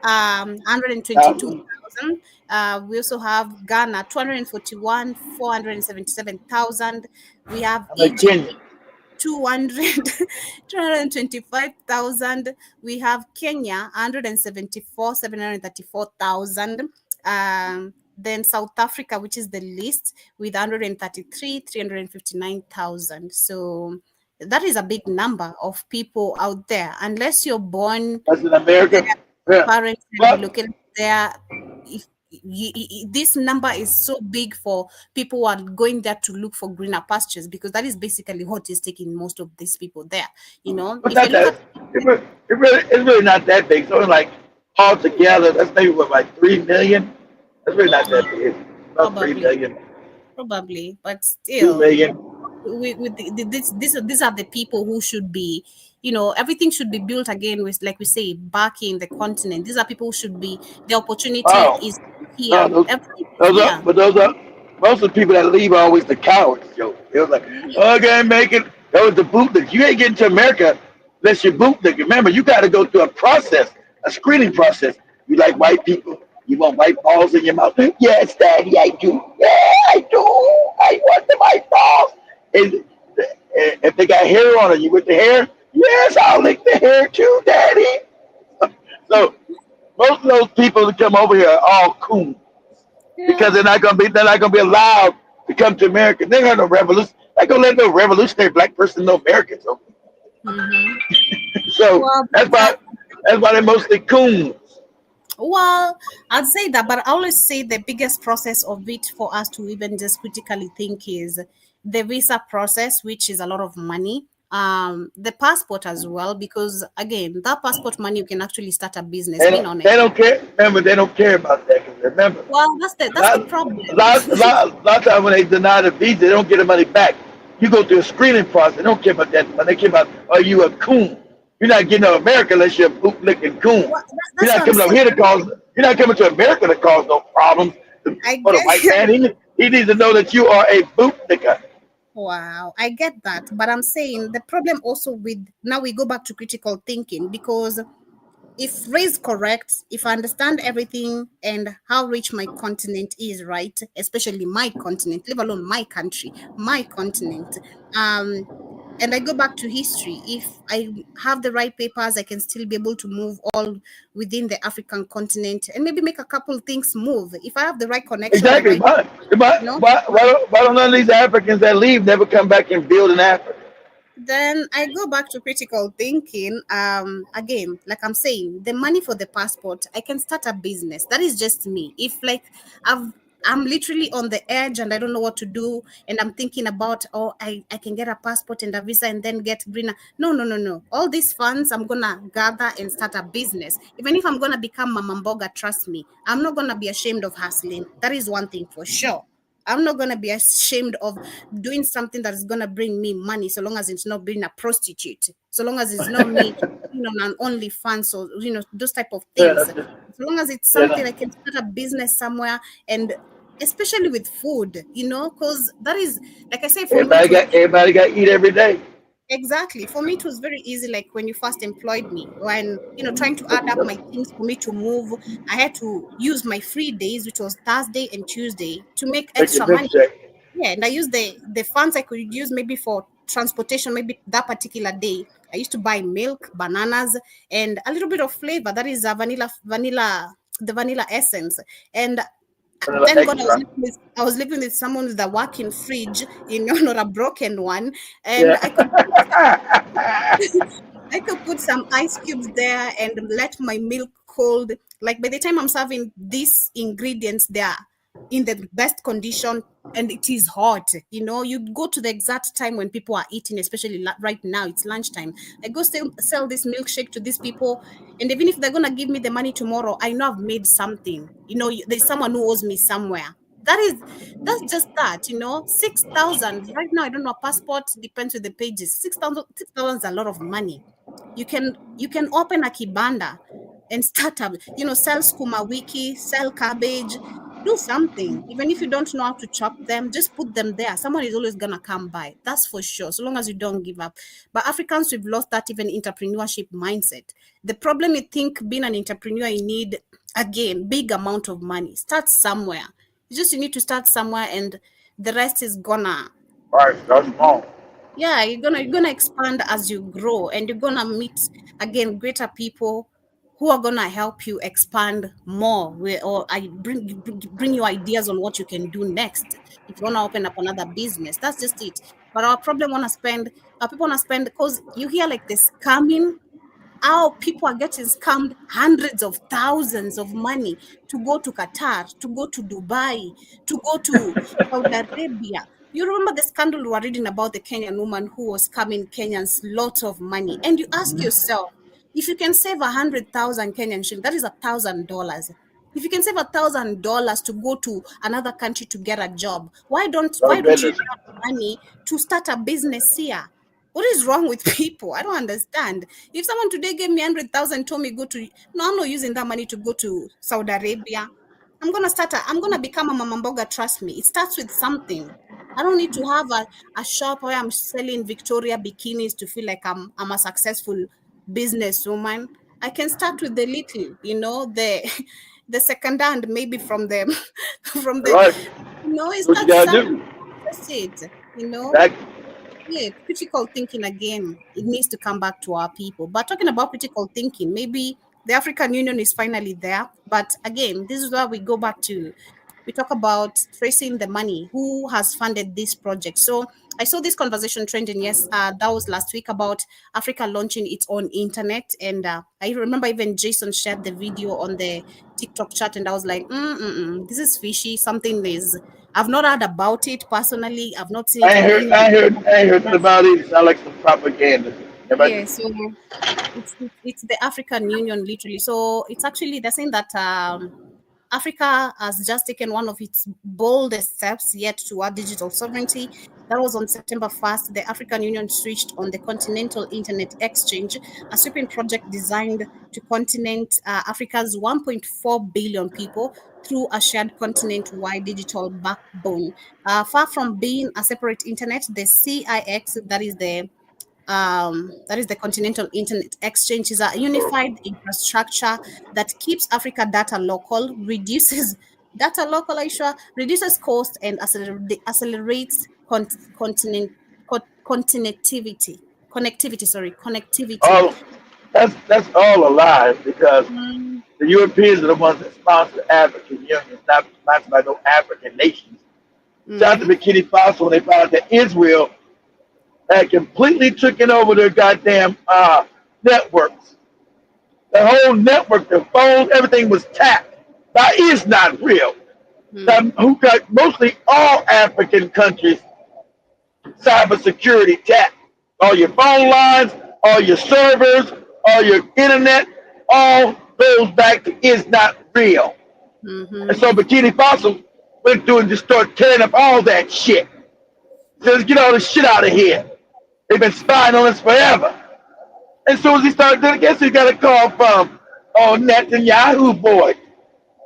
122,000. We also have Ghana, 241, 477,000. We have I'm like Egypt, Kenya. 200, 225,000. We have Kenya, 174, 734,000. Then South Africa, which is the least, with 133, 359,000. So that is a big number of people out there. Unless you're born That's in America. Yeah. parents and But relocated there, if this number is so big for people who are going there to look for greener pastures, because that is basically what is taking most of these people there. You know, but if you not look that. at It's really not that big. It's only like all together. That's maybe what, like 3 million. That's really not that big. About three probably, million, but two still, million. these are the people who should be, everything should be built again with, like we say, back in the continent. These are people who should be, the opportunity Wow. is No, here, those, everything is here. those are most of the people that leave are always the cowards, Joe. It was like, Yeah. oh, I can't make it. That was the bootleg. You ain't getting to America unless you're bootleg. Remember, you got to go through a process, a screening process. You like white people? You want white balls in your mouth? Yes, Daddy, I do. Yeah, I do. I want the white balls. And if they got hair on it, you with the hair? Yes, I'll lick the hair too, Daddy. So most of those people that come over here are all coons because Yeah. they're not gonna be allowed to come to America. They're gonna no revolution. They're gonna let no revolutionary black person know Americans. So, Mm-hmm. so Well, that's why they're mostly coons. well, I'd say that, but I always say the biggest process of it for us to even just critically think is the visa process, which is a lot of money. The passport as well, because again, that passport money, you can actually start a business. Being honest. They don't care. Remember, they don't care about that. 'Cause remember, Well, that's the lot, problem. lot of time when they deny the visa, they don't get the money back. You go through a screening process. They don't care about that. But they care about, are you a coon? You're not getting to America unless you're a bootlicking coon. Well, You're that's not what I'm coming over saying. here to cause. You're not coming to America to cause no problems. I For the white get. man, he needs to know that you are a bootlicker. Wow, I get that, but I'm saying the problem also with, now we go back to critical thinking, because if raised correct, if I understand everything and how rich my continent is, right? Especially my continent, leave alone my country, my continent. Um, and I go back to history. If I have the right papers, I can still be able to move all within the African continent and maybe make a couple things move. If I have the right connection, the Exactly. right, you know, Why don't none of these Africans that leave never come back and build in Africa? then I go back to critical thinking. Again, like I'm saying, the money for the passport, I can start a business. That is just me. If like I'm literally on the edge and I don't know what to do, and I'm thinking about, oh, I can get a passport and a visa and then get greener. No, no, no, no. All these funds I'm gonna gather and start a business. Even if I'm gonna become Mama Mboga, trust me, I'm not gonna be ashamed of hustling. That is one thing for sure. I'm not gonna be ashamed of doing something that is gonna bring me money, so long as it's not being a prostitute, so long as it's not me, on an OnlyFans, or those type of Yeah, things. that's just, So long as it's yeah, something I can start a business somewhere, and especially with food, because that is, like I say, for me it was everybody got to eat every day. exactly, for me it was very easy. Like when you first employed me, when trying to add up my things for me to move, I had to use my free days, which was Thursday and Tuesday, to make Take your extra money. paycheck. Yeah, and I use the funds I could use maybe for transportation, maybe that particular day. I used to buy milk, bananas, and a little bit of flavor. That is a the vanilla essence. And Vanilla thank God extra. I was living with someone with a working fridge, not a broken one, and Yeah. I could put some ice cubes there and let my milk cold. Like by the time I'm serving these ingredients, they are in the best condition and it is hot. You go to the exact time when people are eating, especially right now, it's lunchtime. I go sell this milkshake to these people. And even if they're going to give me the money tomorrow, I know I've made something. There's someone who owes me somewhere. That's just that, 6,000 right now. I don't know, passport depends with the pages. 6,000 is a lot of money. You can open a kibanda and start up, sell skuma wiki, sell cabbage, Do something. Even if you don't know how to chop them, just put them there. Someone is always gonna come by. That's for sure. So long as you don't give up. But Africans, we've lost that even entrepreneurship mindset. The problem, you think being an entrepreneur, you need again big amount of money. Start somewhere. You need to start somewhere, and the rest is gonna, All right, start small. yeah, you're gonna expand as you grow, and you're gonna meet again greater people who are gonna help you expand more. Or I bring you ideas on what you can do next if you wanna open up another business. That's just it. But our people wanna spend, because you hear like the scamming, how people are getting scammed hundreds of thousands of money to go to Qatar, to go to Dubai, to go to Saudi Arabia. You remember the scandal we were reading about the Kenyan woman who was scamming Kenyans lot of money. And you ask yourself, if you can save 100,000 Kenyan shillings, that is $1,000. If you can save $1,000 to go to another country to get a job, why don't No you use business. that money to start a business here? What is wrong with people? I don't understand. If someone today gave me 100,000, told me go to, no, I'm not using that money to go to Saudi Arabia. I'm gonna become a mama mboga. Trust me. It starts with something. I don't need to have a shop where I'm selling Victoria bikinis to feel like I'm a successful businesswoman. I can start with the little, the the second hand, maybe from the from All the, right, it what you starts gotta somewhere. do. That's it. Back. Yeah, critical thinking again, it needs to come back to our people. But talking about critical thinking, maybe the African Union is finally there. But again, this is where we go back to, we talk about tracing the money, who has funded this project. So I saw this conversation trending, yes, that was last week, about Africa launching its own internet. And I remember even Jason shared the video on the TikTok chat, and I was like, this is fishy. Something is, I've not heard about it personally. I've not seen it on any. I ain't heard nothing about it. It sound like some propaganda. Yeah, Everybody, so it's the African Union, literally. So it's actually, they're saying that Africa has just taken one of its boldest steps yet toward digital sovereignty. That was on September 1st. The African Union switched on the Continental Internet Exchange, a sweeping project designed to continent Africa's 1.4 billion people through a shared continent-wide digital backbone. Far from being a separate internet, the CIX, that is the Continental Internet Exchange, is a unified infrastructure that keeps Africa data local, reduces data local, Aisha, reduces cost, and accelerates connectivity. all that's all a lie because Mm, the Europeans are the ones that sponsor the African Union, not sponsored by no African nations. Shout out to mhm, Bikini Faso when they found out that Israel had completely taken over their goddamn networks. The whole network, the phones, everything was tapped. That is not real. mm, Who got mostly all African countries cybersecurity tapped. All your phone lines, all your servers, all your internet, all goes back to is not real. And mhm, so Bikini Fossil went through and just started tearing up all that shit. Says, get all this shit out of here. They've been spying on us forever. And as soon as he started doing it, guess who he got a call from? Oh, Netanyahu boy.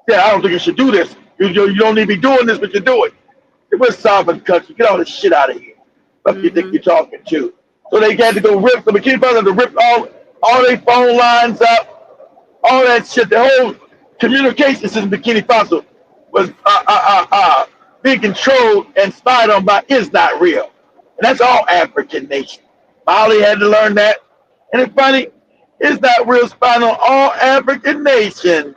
Yeah, I don't think you should do this. You don't need to be doing this, but you do it. We're a sovereign country. Get all this shit out of here. What do you think mhm, you're talking to? So they had to go rip. The McKinney brothers had to rip all their phone lines up, all that shit. The whole communication system, Bikini Faso, was being controlled and spied on by is not real. And that's all African nations. Mali had to learn that. And it's funny, it's not real spying on all African nations.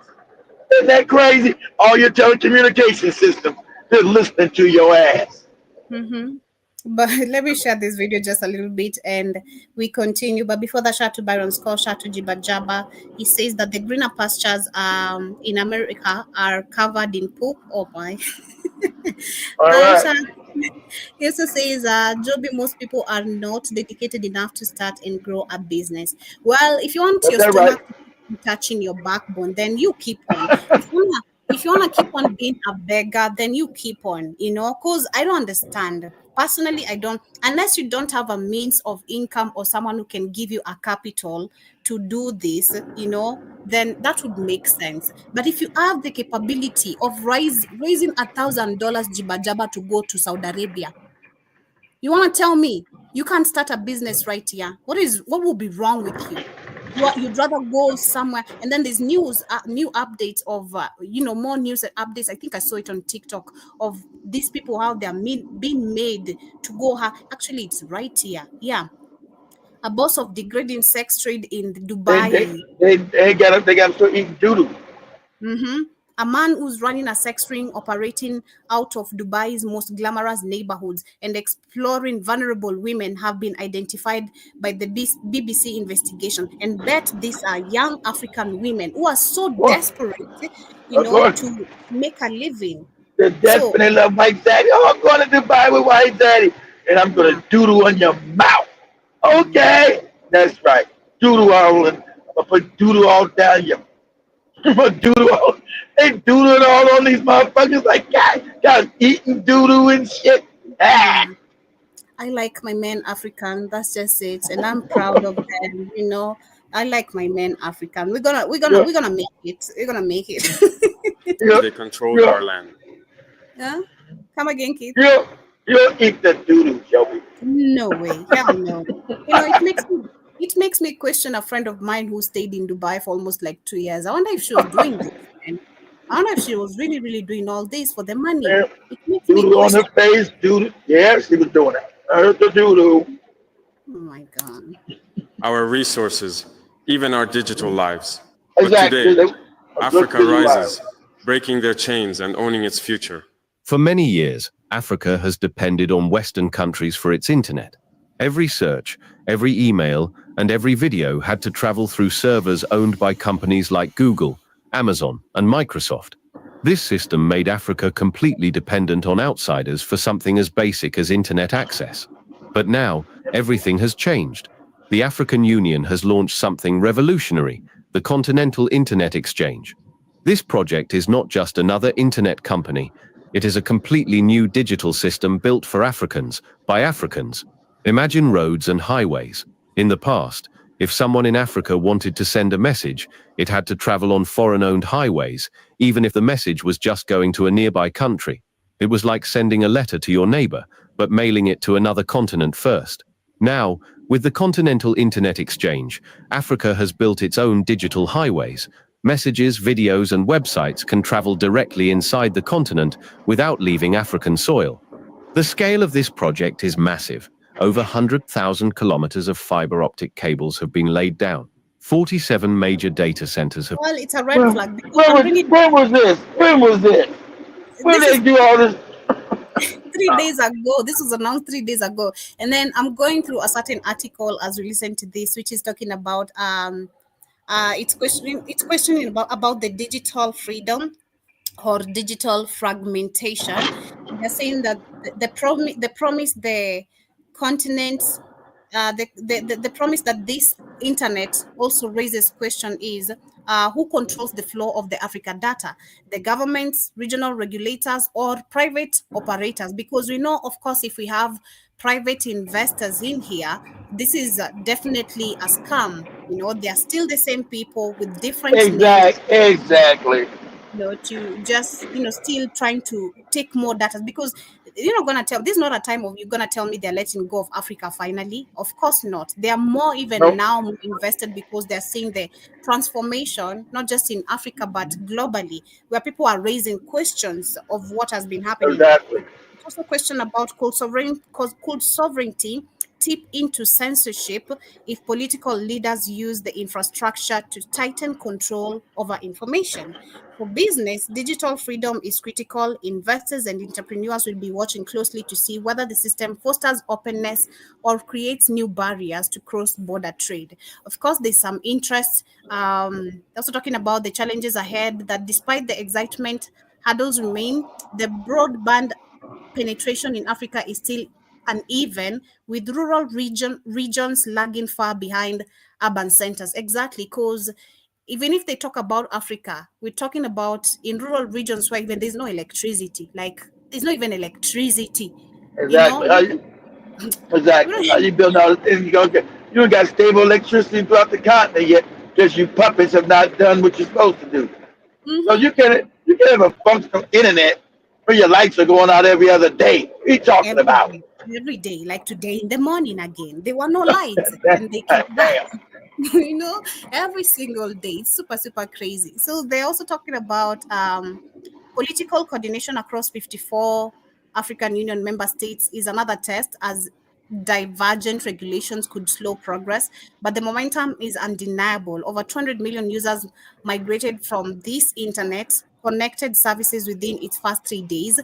Isn't that crazy? All your telecommunication systems, they're listening to your ass. mhm. But let me share this video just a little bit and we continue. But before that, shout out to Byron Scott, shout out to Jiba Jaba. He says that the greener pastures in America are covered in poop. Oh my. All Aisha, right. he also says, Joby, most people are not dedicated enough to start and grow a business. Well, if you want That's your that right. stomach to keep touching your backbone, then you keep on. If you wanna keep on being a beggar, then you keep on, because I don't understand. Personally, I don't, unless you don't have a means of income or someone who can give you a capital to do this, then that would make sense. But if you have the capability of raising $1,000 jiba jaba to go to Saudi Arabia, you want to tell me you can't start a business right here? What will be wrong with you? You'd rather go somewhere, and then there's new updates of more news and updates. I think I saw it on TikTok of these people, how they're being made to go. Actually, it's right here. Yeah, a boss of degrading sex trade in Dubai. They got to start eating doo-doo. Mm-hmm. A man who's running a sex ring operating out of Dubai's most glamorous neighborhoods and exploring vulnerable women have been identified by the BBC investigation. And bet these are young African women who are so desperate, to make a living. They definitely love White Daddy. Oh, I'm going to Dubai with White Daddy, and I'm going to doodle on your mouth. Okay, that's right. Doodle all, and I'm going to put doodle all down your. I'm going to doodle all. They doodling all on these motherfuckers like guys eating doodoo and shit. Ah. I like my men African. That's just it, and I'm proud of them. I like my men African. We're gonna make it. We're gonna make it. They control our land. Yeah. Come again, kid. You'll eat the doodoo, Joey. No way. Hell no. It makes me question a friend of mine who stayed in Dubai for almost like 2 years. I wonder if she was doing this. I don't know if she was really, really doing all this for the money. Yeah. Doodle on her face, doodle. Yeah, she was doing it. I heard the doodle. Oh my God. Our resources, even our digital lives. Exactly. But today, Africa rises, breaking their chains and owning its future. For many years, Africa has depended on Western countries for its internet. Every search, every email, and every video had to travel through servers owned by companies like Google, Amazon, and Microsoft. This system made Africa completely dependent on outsiders for something as basic as internet access. But now, everything has changed. The African Union has launched something revolutionary, the Continental Internet Exchange. This project is not just another internet company. It is a completely new digital system built for Africans, by Africans. Imagine roads and highways. In the past, if someone in Africa wanted to send a message, it had to travel on foreign-owned highways, even if the message was just going to a nearby country. It was like sending a letter to your neighbor, but mailing it to another continent first. Now, with the Continental Internet Exchange, Africa has built its own digital highways. Messages, videos, and websites can travel directly inside the continent without leaving African soil. The scale of this project is massive. Over 100,000 kilometers of fiber optic cables have been laid down. 47 major data centers have... Well, it's a red flag. When was this? When did they do all this? 3 days ago. This was announced 3 days ago. And then I'm going through a certain article as we listen to this, which is talking about it's questioning about the digital freedom or digital fragmentation. They're saying that the promise the continents, the promise that this internet also raises question is who controls the flow of the Africa data, the governments, regional regulators, or private operators? Because we know, of course, if we have private investors in here, this is definitely a scam. They are still the same people with different names. Exactly. To just still trying to take more data, because you're not gonna tell. This is not a time of you're gonna tell me they're letting go of Africa finally. Of course not. They are more even now more invested because they're seeing the transformation, not just in Africa but globally, where people are raising questions of what has been happening. Exactly. Also, question about could sovereignty tip into censorship if political leaders use the infrastructure to tighten control over information? For business, digital freedom is critical. Investors and entrepreneurs will be watching closely to see whether the system fosters openness or creates new barriers to cross-border trade. Of course, there's some interest. Also talking about the challenges ahead, that despite the excitement, hurdles remain. The broadband penetration in Africa is still uneven, with rural regions lagging far behind urban centers. Exactly, because even if they talk about Africa, we're talking about in rural regions where even there's no electricity. Like, there's not even electricity. Exactly. Exactly. How you build all this thing? You don't got stable electricity throughout the continent yet. because you puppets have not done what you're supposed to do. So Mm-hmm. you can have a functional internet where your lights are going out every other day. What are you talking Every about? day, every day, like today in the morning again. There were no lights and they came back. Damn. you know, every single day. It's super, super crazy. So they're also talking about political coordination across 54 African Union member states is another test as divergent regulations could slow progress, but the momentum is undeniable. Over 200 million users migrated from this internet connected services within its first 3 days,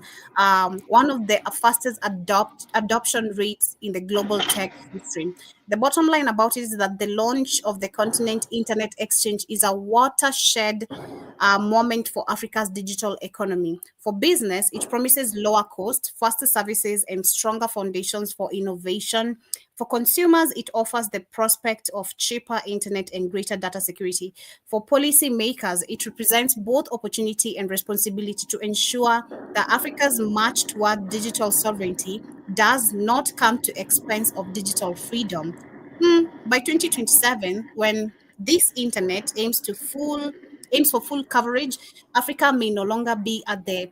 one of the fastest adoption rates in the global tech history. The bottom line about it is that the launch of the Continent Internet Exchange is a watershed moment for Africa's digital economy. For business, it promises lower cost, faster services, and stronger foundations for innovation. For consumers, it offers the prospect of cheaper internet and greater data security. For policymakers, it represents both opportunity and responsibility to ensure that Africa's march toward digital sovereignty does not come to expense of digital freedom. By 2027, when this internet aims for full coverage, Africa may no longer be at the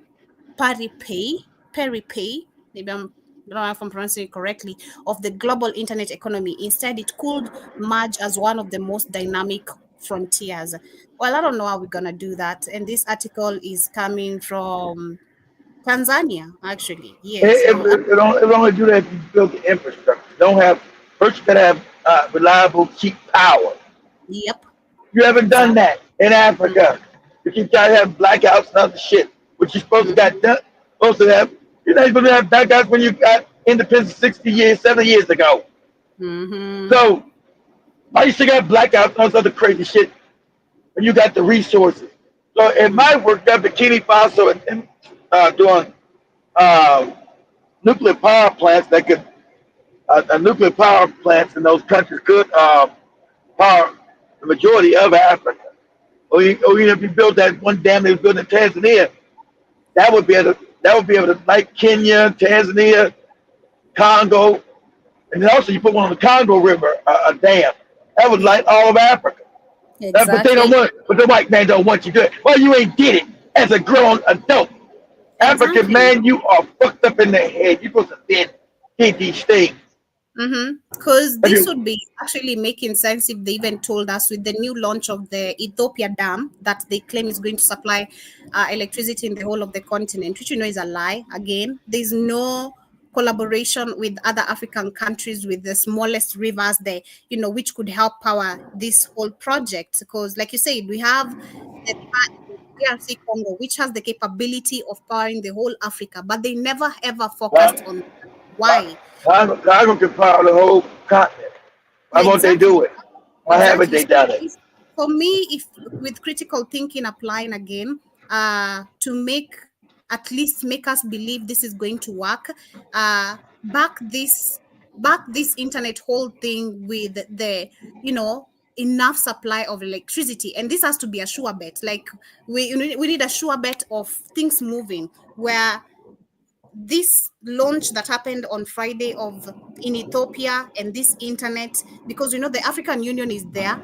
peripay, maybe I don't know if I'm pronouncing it correctly, of the global internet economy. Instead, it could merge as one of the most dynamic frontiers. Well, I don't know how we're gonna do that. And this article is coming from Tanzania, actually. Yeah. So, It only do that if you build the infrastructure. Don't have first you gotta have reliable, cheap power. yep, You haven't done exactly. that in Africa. You keep trying to have blackouts and other shit, which you're supposed to got done. Supposed to have. You're not supposed to have blackouts when you got independence 60 years, 70 years ago. Mm-hmm. So why you still got blackouts and all this other crazy shit when you got the resources? So it might work out Bikini Faso and doing um, nuclear power plants that could nuclear power plants in those countries could power the majority of Africa. Or even if you build that one dam they was building in Tanzania, that would be able to like Kenya, Tanzania, Congo, and then also you put one on the Congo River, a dam that would Yep, light all of Africa. But they don't exactly. want, but the white man don't want you to do it. Well, you ain't did it as a grown adult. African Exactly. man, you are fucked up in the head. You're supposed to did these things. Mm-hmm. Because But this you, would be actually making sense if they even told us with the new launch of the Ethiopia Dam that they claim is going to supply electricity in the whole of the continent, which you know is a lie. Again, there's no collaboration with other African countries with the smallest rivers there, which could help power this whole project. Because, like you said, we have the DRC Congo, which has the capability of powering the whole Africa, but they never ever focused on why. Congo can power the whole continent. Why Yeah, won't they do exactly. it? Why haven't Exactly. they So done it? for me, if with critical thinking applying again, to at least make us believe this is going to work, uh, back this back this internet whole thing with the enough supply of electricity, and this has to be a sure bet. Like we need a sure bet of things moving where this launch that happened on Friday of in Ethiopia and this internet, because the African Union is there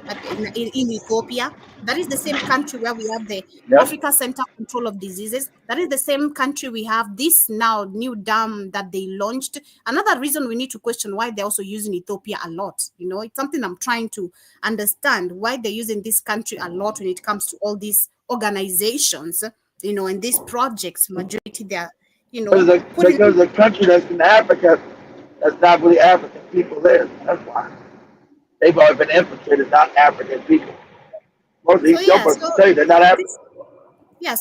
in Ethiopia. That is the same country where we have the Yep. Africa Center Control of Diseases. That is the same country we have this now new dam that they launched. Another reason we need to question why they're also using Ethiopia a lot. It's something I'm trying to understand why they're using this country a lot when it comes to all these organizations, and these projects. Majority they are putting. Because the country that's in Africa, that's not really African people there. That's why. They've always been infiltrated, not African people. Most of So these yeah, jokers so say they're not African. this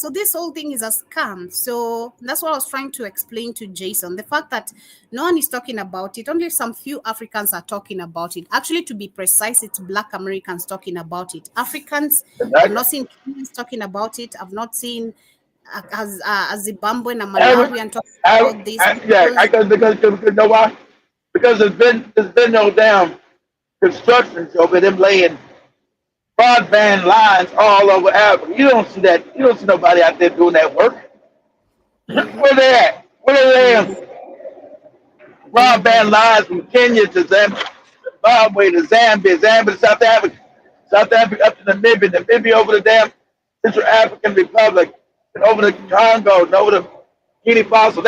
so this whole thing is a scam. So that's what I was trying to explain to Jason. The fact that no one is talking about it, only some few Africans are talking about it. Actually, to be precise, it's Black Americans talking about it. Africans, I've Exactly. not seen Kenyans talking about it. I've not seen as Zimbabwe and Every, Malawi and talking about this yeah, because because you know why? Because there's been no damn construction over them laying broadband lines all over Africa. You don't see that. You don't see nobody out there doing that work. mhm, Where they at? Where they laying mhm, they're broadband nowhere. lines from Kenya to Zimbabwe to Zambia, Zambia to South Africa? South Africa up to Namibia over the damn Central African Republic, and over the Congo, and over the Guinea Faso.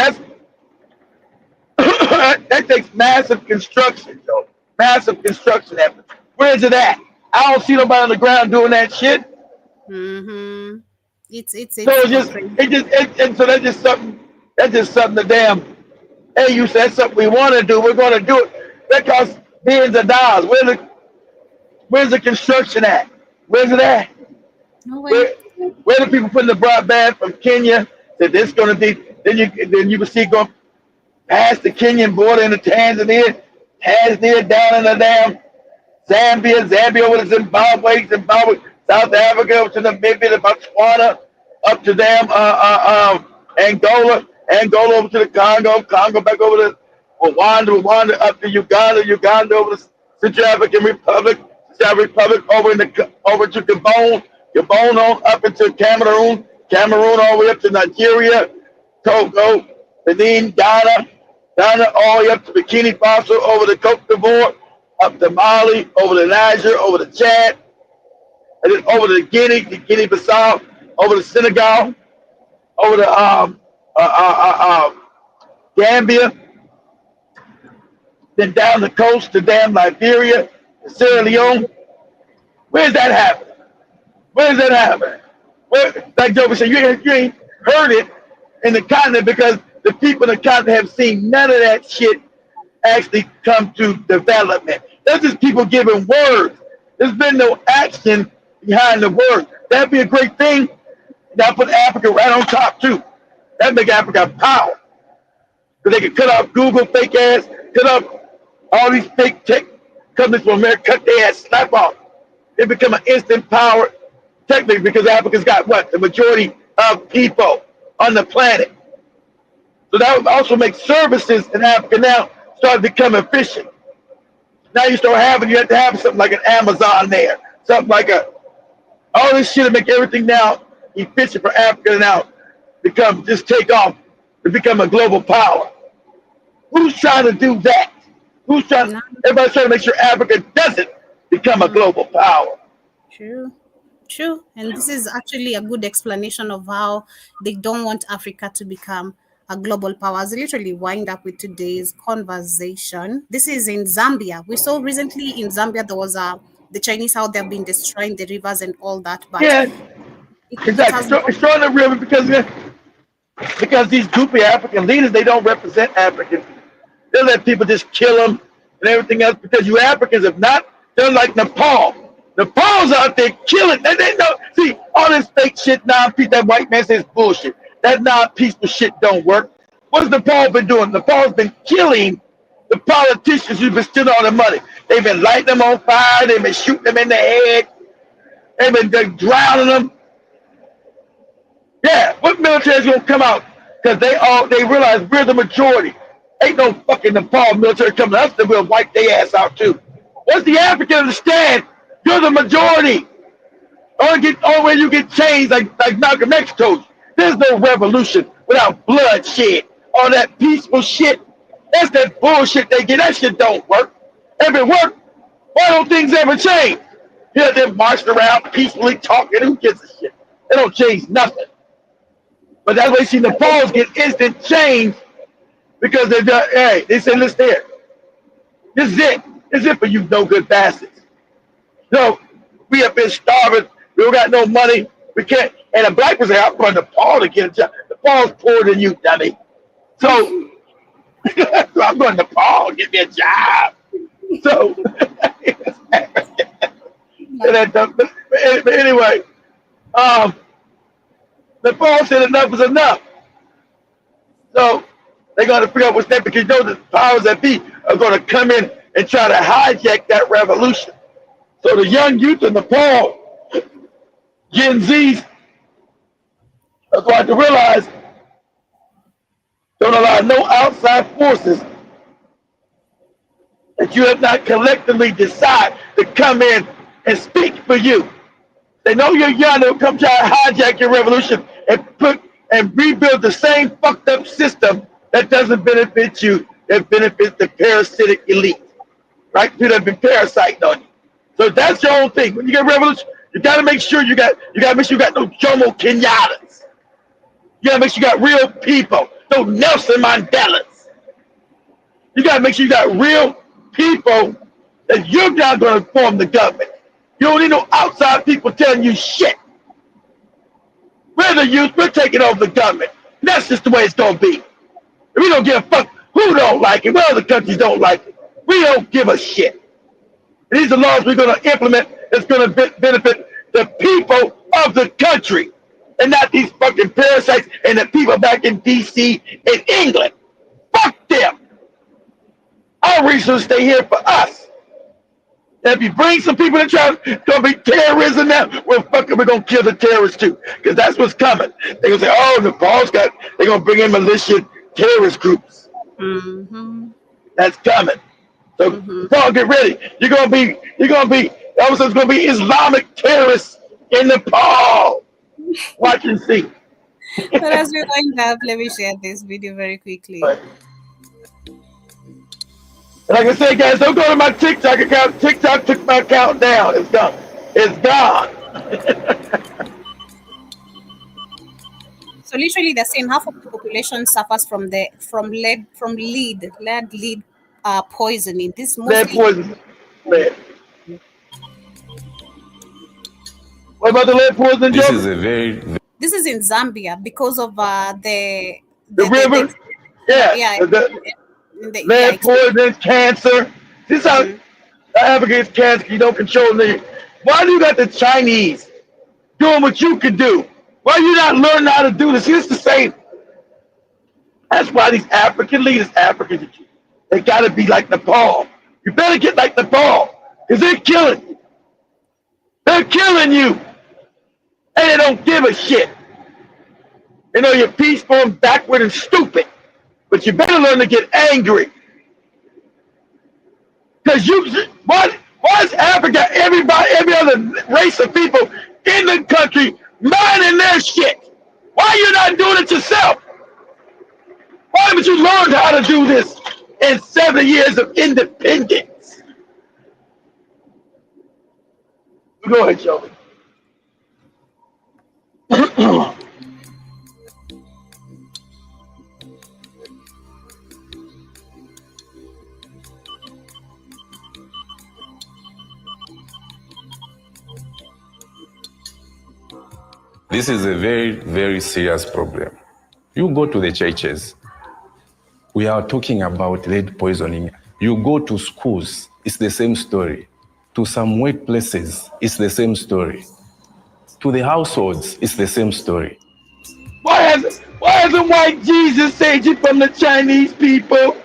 That takes massive construction, Joe. Massive construction effort. Where is it at? I don't see nobody on the ground doing that shit. Mm-hmm. It's So so that's just something. That's just something the damn. Hey, you said something we want to do. We're going to do it. That costs billions of dollars. Where's the construction at? Where's it at? no way. Where the people putting the broadband from Kenya that this going to be? Then you can see going past the Kenyan border into Tanzania down in the damn Zambia over to Zimbabwe, South Africa over to Namibia, to Botswana, up to damn Angola over to the Congo back over to Rwanda up to Uganda over to Central African Republic, over to Gabon on up into Cameroon all the way up to Nigeria, Togo, Benin, Ghana all the way up to Burkina Faso, over to Cote d'Ivoire, up to Mali, over to Niger, over to Chad, and then over to Guinea-Bissau, over to Senegal, over to Gambia, then down the coast to damn Liberia, Sierra Leone. Where's that happening? Like Joe was saying, you ain't heard it in the continent because the people in the continent have seen none of that shit actually come to development. That's just people giving words. There's been no action behind the words. That'd be a great thing. Now put Africa right on top too. That'd make Africa power. Because they could cut off Google fake ass, cut off all these fake tech companies from America, cut their ass, snap off. They become an instant power, technically, because Africa's got what? The majority of people on the planet. So that would also make services in Africa now start becoming efficient. Now you have to have something like an Amazon there. Something like all this shit to make everything now efficient for Africa now take off to become a global power. Who's trying to do that? Everybody's trying to make sure Africa doesn't become a global power. True. And this is actually a good explanation of how they don't want Africa to become a global power. As literally wind up with today's conversation. This is in Zambia. We saw recently in Zambia there was the Chinese, how they've been destroying the rivers and all that. But yeah, exactly. Destroying the river because these goofy African leaders, they don't represent Africans. They let people just kill them and everything else because you Africans have not. They're like Nepal. Nepal's out there killing. They know. See, all this fake shit, non-peace, that white man says bullshit. That non-peaceful shit don't work. What has Nepal been doing? Nepal's been killing the politicians who've been stealing all the money. They've been lighting them on fire. They've been shooting them in the head. They've been drowning them. Yeah, what military is going to come out? Because they realize we're the majority. Ain't no fucking Nepal military coming to us that we'll wipe their ass out too. Once the African understand, you're the majority. Only way you get changed like Malcolm X told you. There's no revolution without bloodshed. All that peaceful shit, that's that bullshit they get. That shit don't work. If it worked, why don't things ever change? Here they're marching around peacefully talking. Who gives a shit? They don't change nothing. But that's why you see Nepal's get instant change because they say, listen here. This is it. This is it for you no good bastards. No, we have been starving. We don't got no money. We can't. And a black person, I'm going to Nepal to get a job. Nepal's poorer than you, dummy. So I'm going to Nepal to get me a job. So, but anyway, Nepal said enough is enough. So they're going to figure out what's that because you know the powers that be are going to come in and try to hijack that revolution. So the young youth in Nepal, Gen Zs, are going to realize don't allow no outside forces that you have not collectively decided to come in and speak for you. They know you're young, they'll come try to hijack your revolution and rebuild the same fucked up system that doesn't benefit you, that benefits the parasitic elite. Right? People have been parasiting on you. So that's your own thing. When you get revolution, you gotta make sure you got no Jomo Kenyattas. You gotta make sure you got real people, no Nelson Mandelas. You gotta make sure you got real people that you're not gonna form the government. You don't need no outside people telling you shit. We're the youth, we're taking over the government. That's just the way it's gonna be. We don't give a fuck who don't like it, what other countries don't like it. We don't give a shit. And these are laws we're gonna implement that's gonna benefit the people of the country and not these fucking parasites and the people back in DC and England. Fuck them. Our resources stay here for us. And if you bring some people that try to gonna be terrorism now, we're gonna kill the terrorists too. Because that's what's coming. They're gonna say, oh, Nepal's they're gonna bring in militia terrorist groups. Mm-hmm. That's coming. So Paul, get ready. You're gonna be all of a sudden it's gonna be Islamic terrorists in Nepal. Watch and see. But as we wind up, let me share this video very quickly. Right. Like I said, guys, don't go to my TikTok account. TikTok took my account down. It's gone. It's gone. So literally, they're saying half of the population suffers from lead poisoning. This mostly Lead poisoning. Lead. What about the lead poisoning? This is in Zambia because of the river. Lead poisoning, cancer. This is how Africa gets cancer. You don't control the. Why do you got the Chinese doing what you can do? Why you not learning how to do this? It's the same. That's why these African leaders, they got to be like Nepal. You better get like Nepal, because they're killing you. They're killing you. And they don't give a shit. They know you're peaceful and backward and stupid. But you better learn to get angry. Because why is Africa, every other race of people in the country minding their shit? Why are you not doing it yourself? Why haven't you learned how to do this in 70 years of independence? Go ahead, Joey. This is a very, very serious problem. You go to the churches, we are talking about lead poisoning. You go to schools, it's the same story. To some workplaces, it's the same story. To the households, it's the same story. Why hasn't white Jesus saved you from the Chinese people?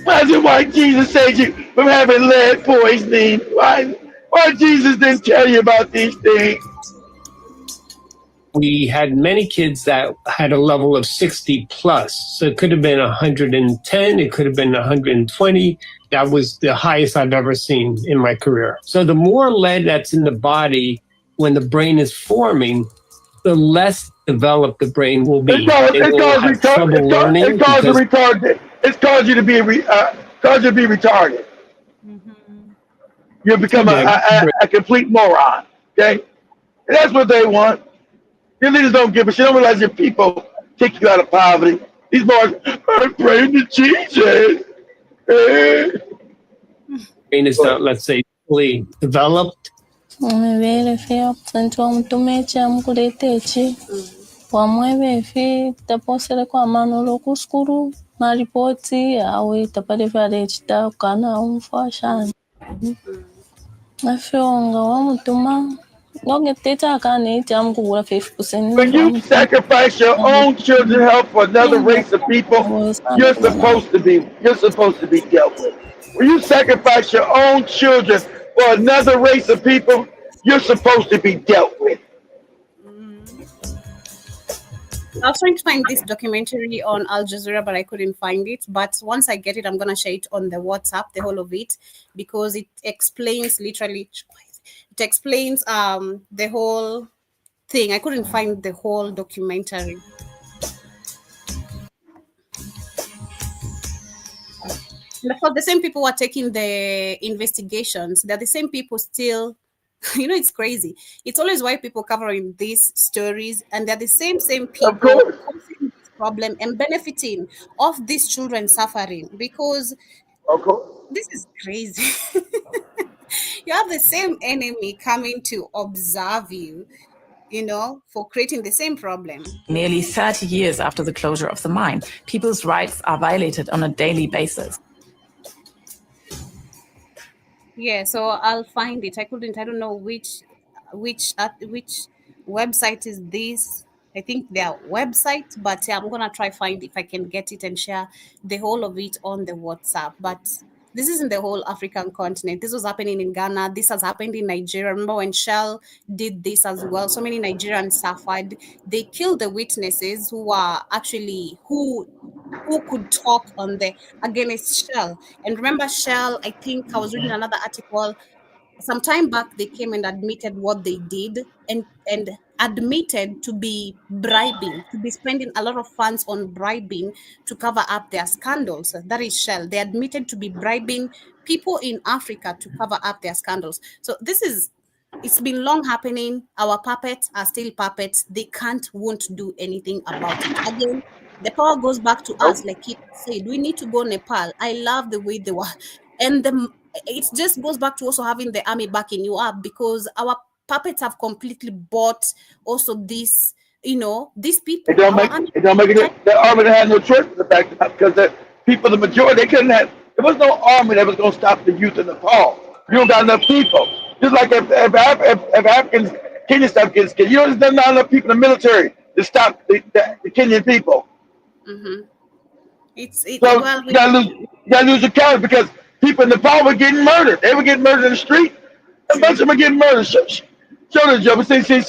Why hasn't white Jesus saved you from having lead poisoning? Why Jesus didn't tell you about these things? We had many kids that had a level of 60 plus. So it could have been 110, it could have been 120. That was the highest I've ever seen in my career. So the more lead that's in the body when the brain is forming, the less developed the brain will be. It causes you to be retarded. Mm-hmm. You become a complete moron. Okay? And that's what they want. Your leaders don't give a shit. They don't realize your people take you out of poverty. These boys are praying to Jesus. Brain is not, let's say, fully developed. When you sacrifice your own children's health for another race of people, you're supposed to be dealt with. When you sacrifice your own children for another race of people, you're supposed to be dealt with. I was trying to find this documentary on Al Jazeera, but I couldn't find it. But once I get it, I'm going to share it on the WhatsApp, the whole of it, because it explains literally, the whole thing. I couldn't find the whole documentary. And of course, the same people who are taking the investigations, they're the same people still. It's crazy. It's always white people covering these stories, and they're the same Of people course. causing this problem and benefiting of these children suffering, because Of course. this is crazy. You have the same enemy coming to observe you, for creating the same problem. Nearly 30 years after the closure of the mine, people's rights are violated on a daily basis. Yeah, so I'll find it. I don't know which website is this. I think their website, but I'm gonna try find if I can get it and share the whole of it on the WhatsApp. But this isn't the whole African continent. This was happening in Ghana. This has happened in Nigeria. Remember when Shell did this as well? So many Nigerians suffered. They killed the witnesses who are actually who could talk on the against Shell. And remember Shell, I think I was reading another article some time back, they came and admitted what they did and admitted to be bribing, to be spending a lot of funds on bribing to cover up their scandals. That is Shell. They admitted to be bribing people in Africa to cover up their scandals. So it's been long happening. Our puppets are still puppets. They won't do anything about it. Again, the power goes back to us, like he said. We need to go Nepal. I love the way they were. And it just goes back to also having the army backing you up, because our puppets have completely bought also these people. It don't make it. The army had no choice but to back them up, because the people, the majority, they couldn't have. There was no army that was going to stop the youth in Nepal. You don't got enough people. Just like if Africans, Kenya stop getting scared, there's not enough people in the military to stop the Kenyan people. Mm-hmm. So you gotta lose your courage, because people in Nepal were getting murdered. They were getting murdered in the street. A bunch of them are getting murdered. Show the job. See what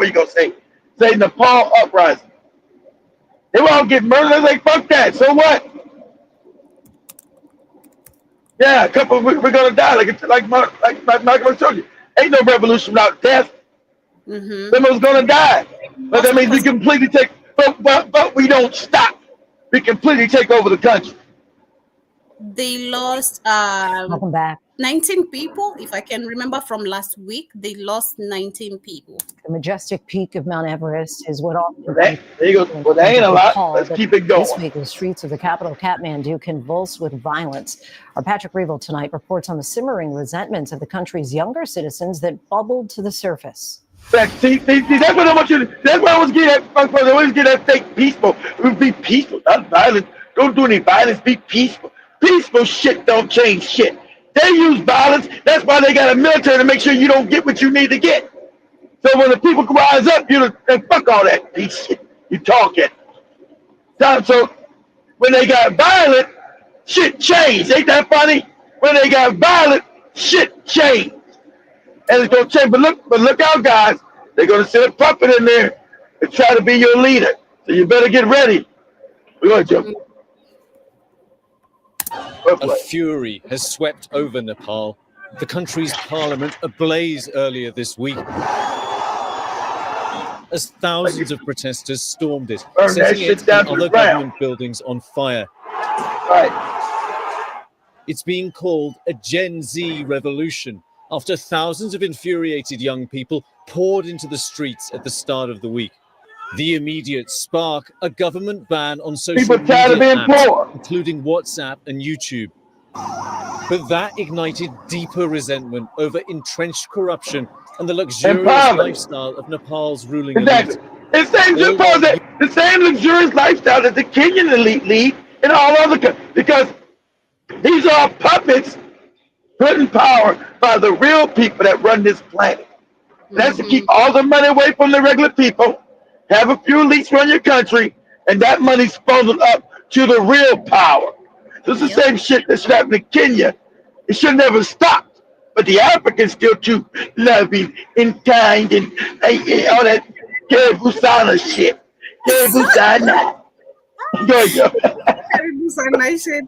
you gonna say? Say Nepal uprising. They were all getting murdered. They're like, fuck that. So what? Yeah, a couple. We're gonna die. Like Malcolm told you. Ain't no revolution without death. Mm-hmm. Someone's gonna die. But that means we completely take. But we don't stop. We completely take over the country. They lost Welcome back. 19 people, if I can remember from last week. They lost 19 people. The majestic peak of Mount Everest is what often. There you go. Well, that ain't a lot. Let's keep it going. This week, the streets of the capital, Kathmandu, convulsed with violence. Our Patrick Reevell tonight reports on the simmering resentments of the country's younger citizens that bubbled to the surface. See, that's what I want you to. That's why I always get that. I always get that fake peaceful. It would be peaceful, not violent. Don't do any violence. Be peaceful. Peaceful shit don't change shit. They use violence. That's why they got a military, to make sure you don't get what you need to get. So when the people rise up, fuck all that piece shit. You talking. So when they got violent, shit changed. Ain't that funny? When they got violent, shit changed. And it's gonna change. But look out, guys. They're gonna sit a puppet in there and try to be your leader. So you better get ready. We're gonna jump. A fury has swept over Nepal. The country's parliament ablaze earlier this week as thousands of protesters stormed it, setting it and other government buildings on fire. Right. It's being called a Gen Z revolution after thousands of infuriated young people poured into the streets at the start of the week. The immediate spark, a government ban on social media apps, including WhatsApp and YouTube. But that ignited deeper resentment over entrenched corruption and the luxurious lifestyle of Nepal's ruling elite. The same luxurious lifestyle that the Kenyan elite lead and all other countries, because these are puppets put in power by the real people that run this planet. That's to keep all the money away from the regular people, have a few elites run your country, and that money's funneled up to the real power. So it's the same shit that should happen in Kenya. It should never stop. But the Africans still too loving and kind and all that Kerry-Busana shit. Kerry-Busana.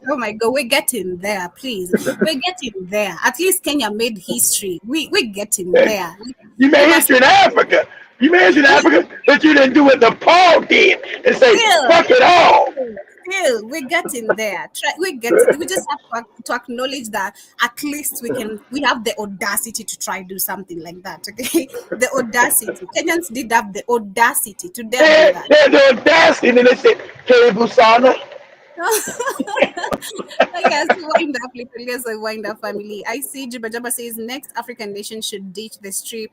Oh my God, we're getting there, please. We're getting there. At least Kenya made history. We're getting there. You made history in Africa. You made history in Africa, but you didn't do what Nepal did and say, fuck it all. still, we're getting there. We just have to acknowledge that at least we have the audacity to try do something like that. Okay, the audacity. Kenyans did have the audacity to dare do that. They had the audacity, and then they said, Busana. Yes, wind up, literally as a wind up family. I see Jibba says next African nation should ditch the strip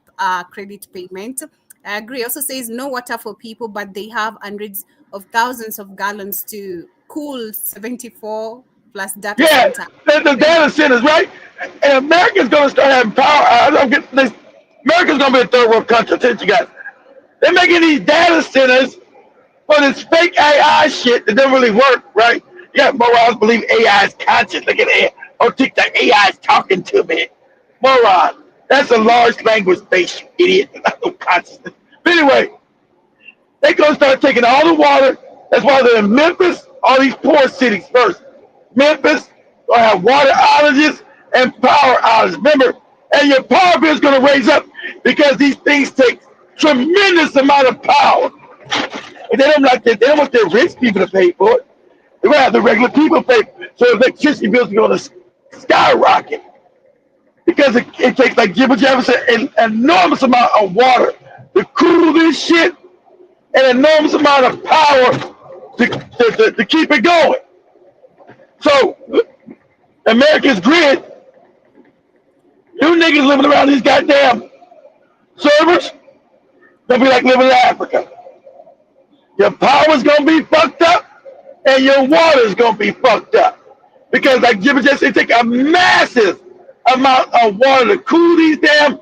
credit payment. I agree. Also says no water for people, but they have hundreds of thousands of gallons to cool 74 plus data center. The data centers, right? And America's going to start having power. I don't get this. America's going to be a third world country. I'll tell you guys. They're making these data centers for this fake AI shit that doesn't really work, right? Yeah, morons believe AI is conscious. Look at it. Oh, TikTok, AI is talking to me. Moron. That's a large language base, you idiot. Not no consciousness. But anyway, they're going to start taking all the water. That's why they're in Memphis, all these poor cities first. Memphis going to have water outages and power outages. Remember, and your power bill is going to raise up because these things take tremendous amount of power. And they don't like that. They don't want the rich people to pay for it. They're going to have the regular people pay. So electricity bills are going to skyrocket because it takes, like Jibba Jabba said, an enormous amount of water to cool this shit, an enormous amount of power to keep it going. So America's grid, you niggas living around these goddamn servers, gonna be like living in Africa. Your power's gonna be fucked up, and your water's gonna be fucked up. Because like Jimmy just said, take a massive amount of water to cool these damn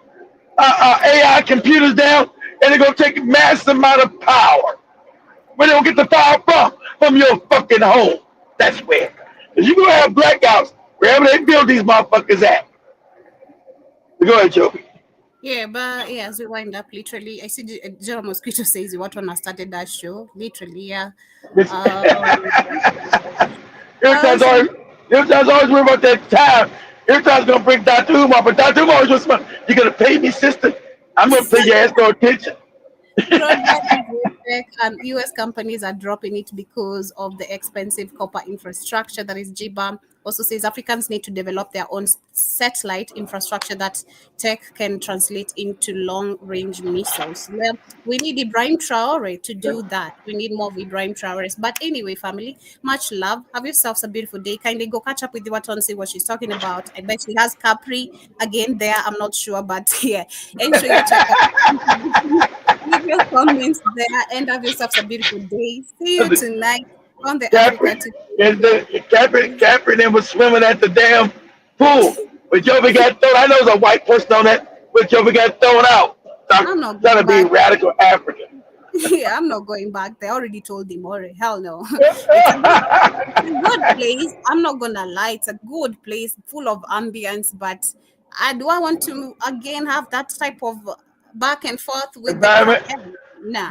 AI computers down, and they're gonna take a massive amount of power. Where they gonna get the power from? From your fucking home. That's where. Because you're gonna have blackouts wherever they build these motherfuckers at. Go ahead, Joey. Yeah, but yeah, as we wind up, literally, I see General Mosquito says what one has started that show. Literally, yeah. Every time's always worry about that time. Every time's gonna bring Dr. Umar, but Dr. Umar always just you're gonna pay me, sister. I'm gonna pay your ass no attention. And US companies are dropping it because of the expensive copper infrastructure. That is GBAM. Also says Africans need to develop their own satellite infrastructure that tech can translate into long-range missiles. Well, we need Ibrahim Traore to do that. We need more of Ibrahim Traores. But anyway, family, much love. Have yourselves a beautiful day. Kindly go catch up with Diwata and see what she's talking about. I bet she has Capri again there. I'm not sure, but yeah. Ensure you check out. Leave your comments there and have yourselves a beautiful day. See you tonight on the Africa Today. Capri then was swimming at the damn pool. But Jovi got thrown. I know there's a white person on that, but Jovi got thrown out. I'm not trying to be radical African. Yeah, I'm not going back. They already told him already. Hell no. It's a good place. I'm not gonna lie. It's a good place full of ambience, but I want to again have that type of back and forth with the nah.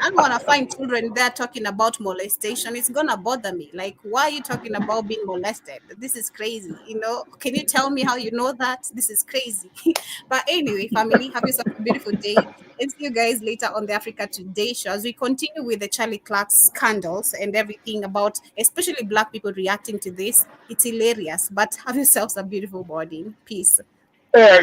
I'm gonna find children there talking about molestation. It's gonna bother me. Like, why are you talking about being molested? This is crazy. Can you tell me how you know that? This is crazy. But anyway, family, have yourself a beautiful day. And see you guys later on the Africa Today show as we continue with the Charlie Clark scandals and everything about, especially Black people reacting to this. It's hilarious. But have yourselves a beautiful morning. Peace. Yeah.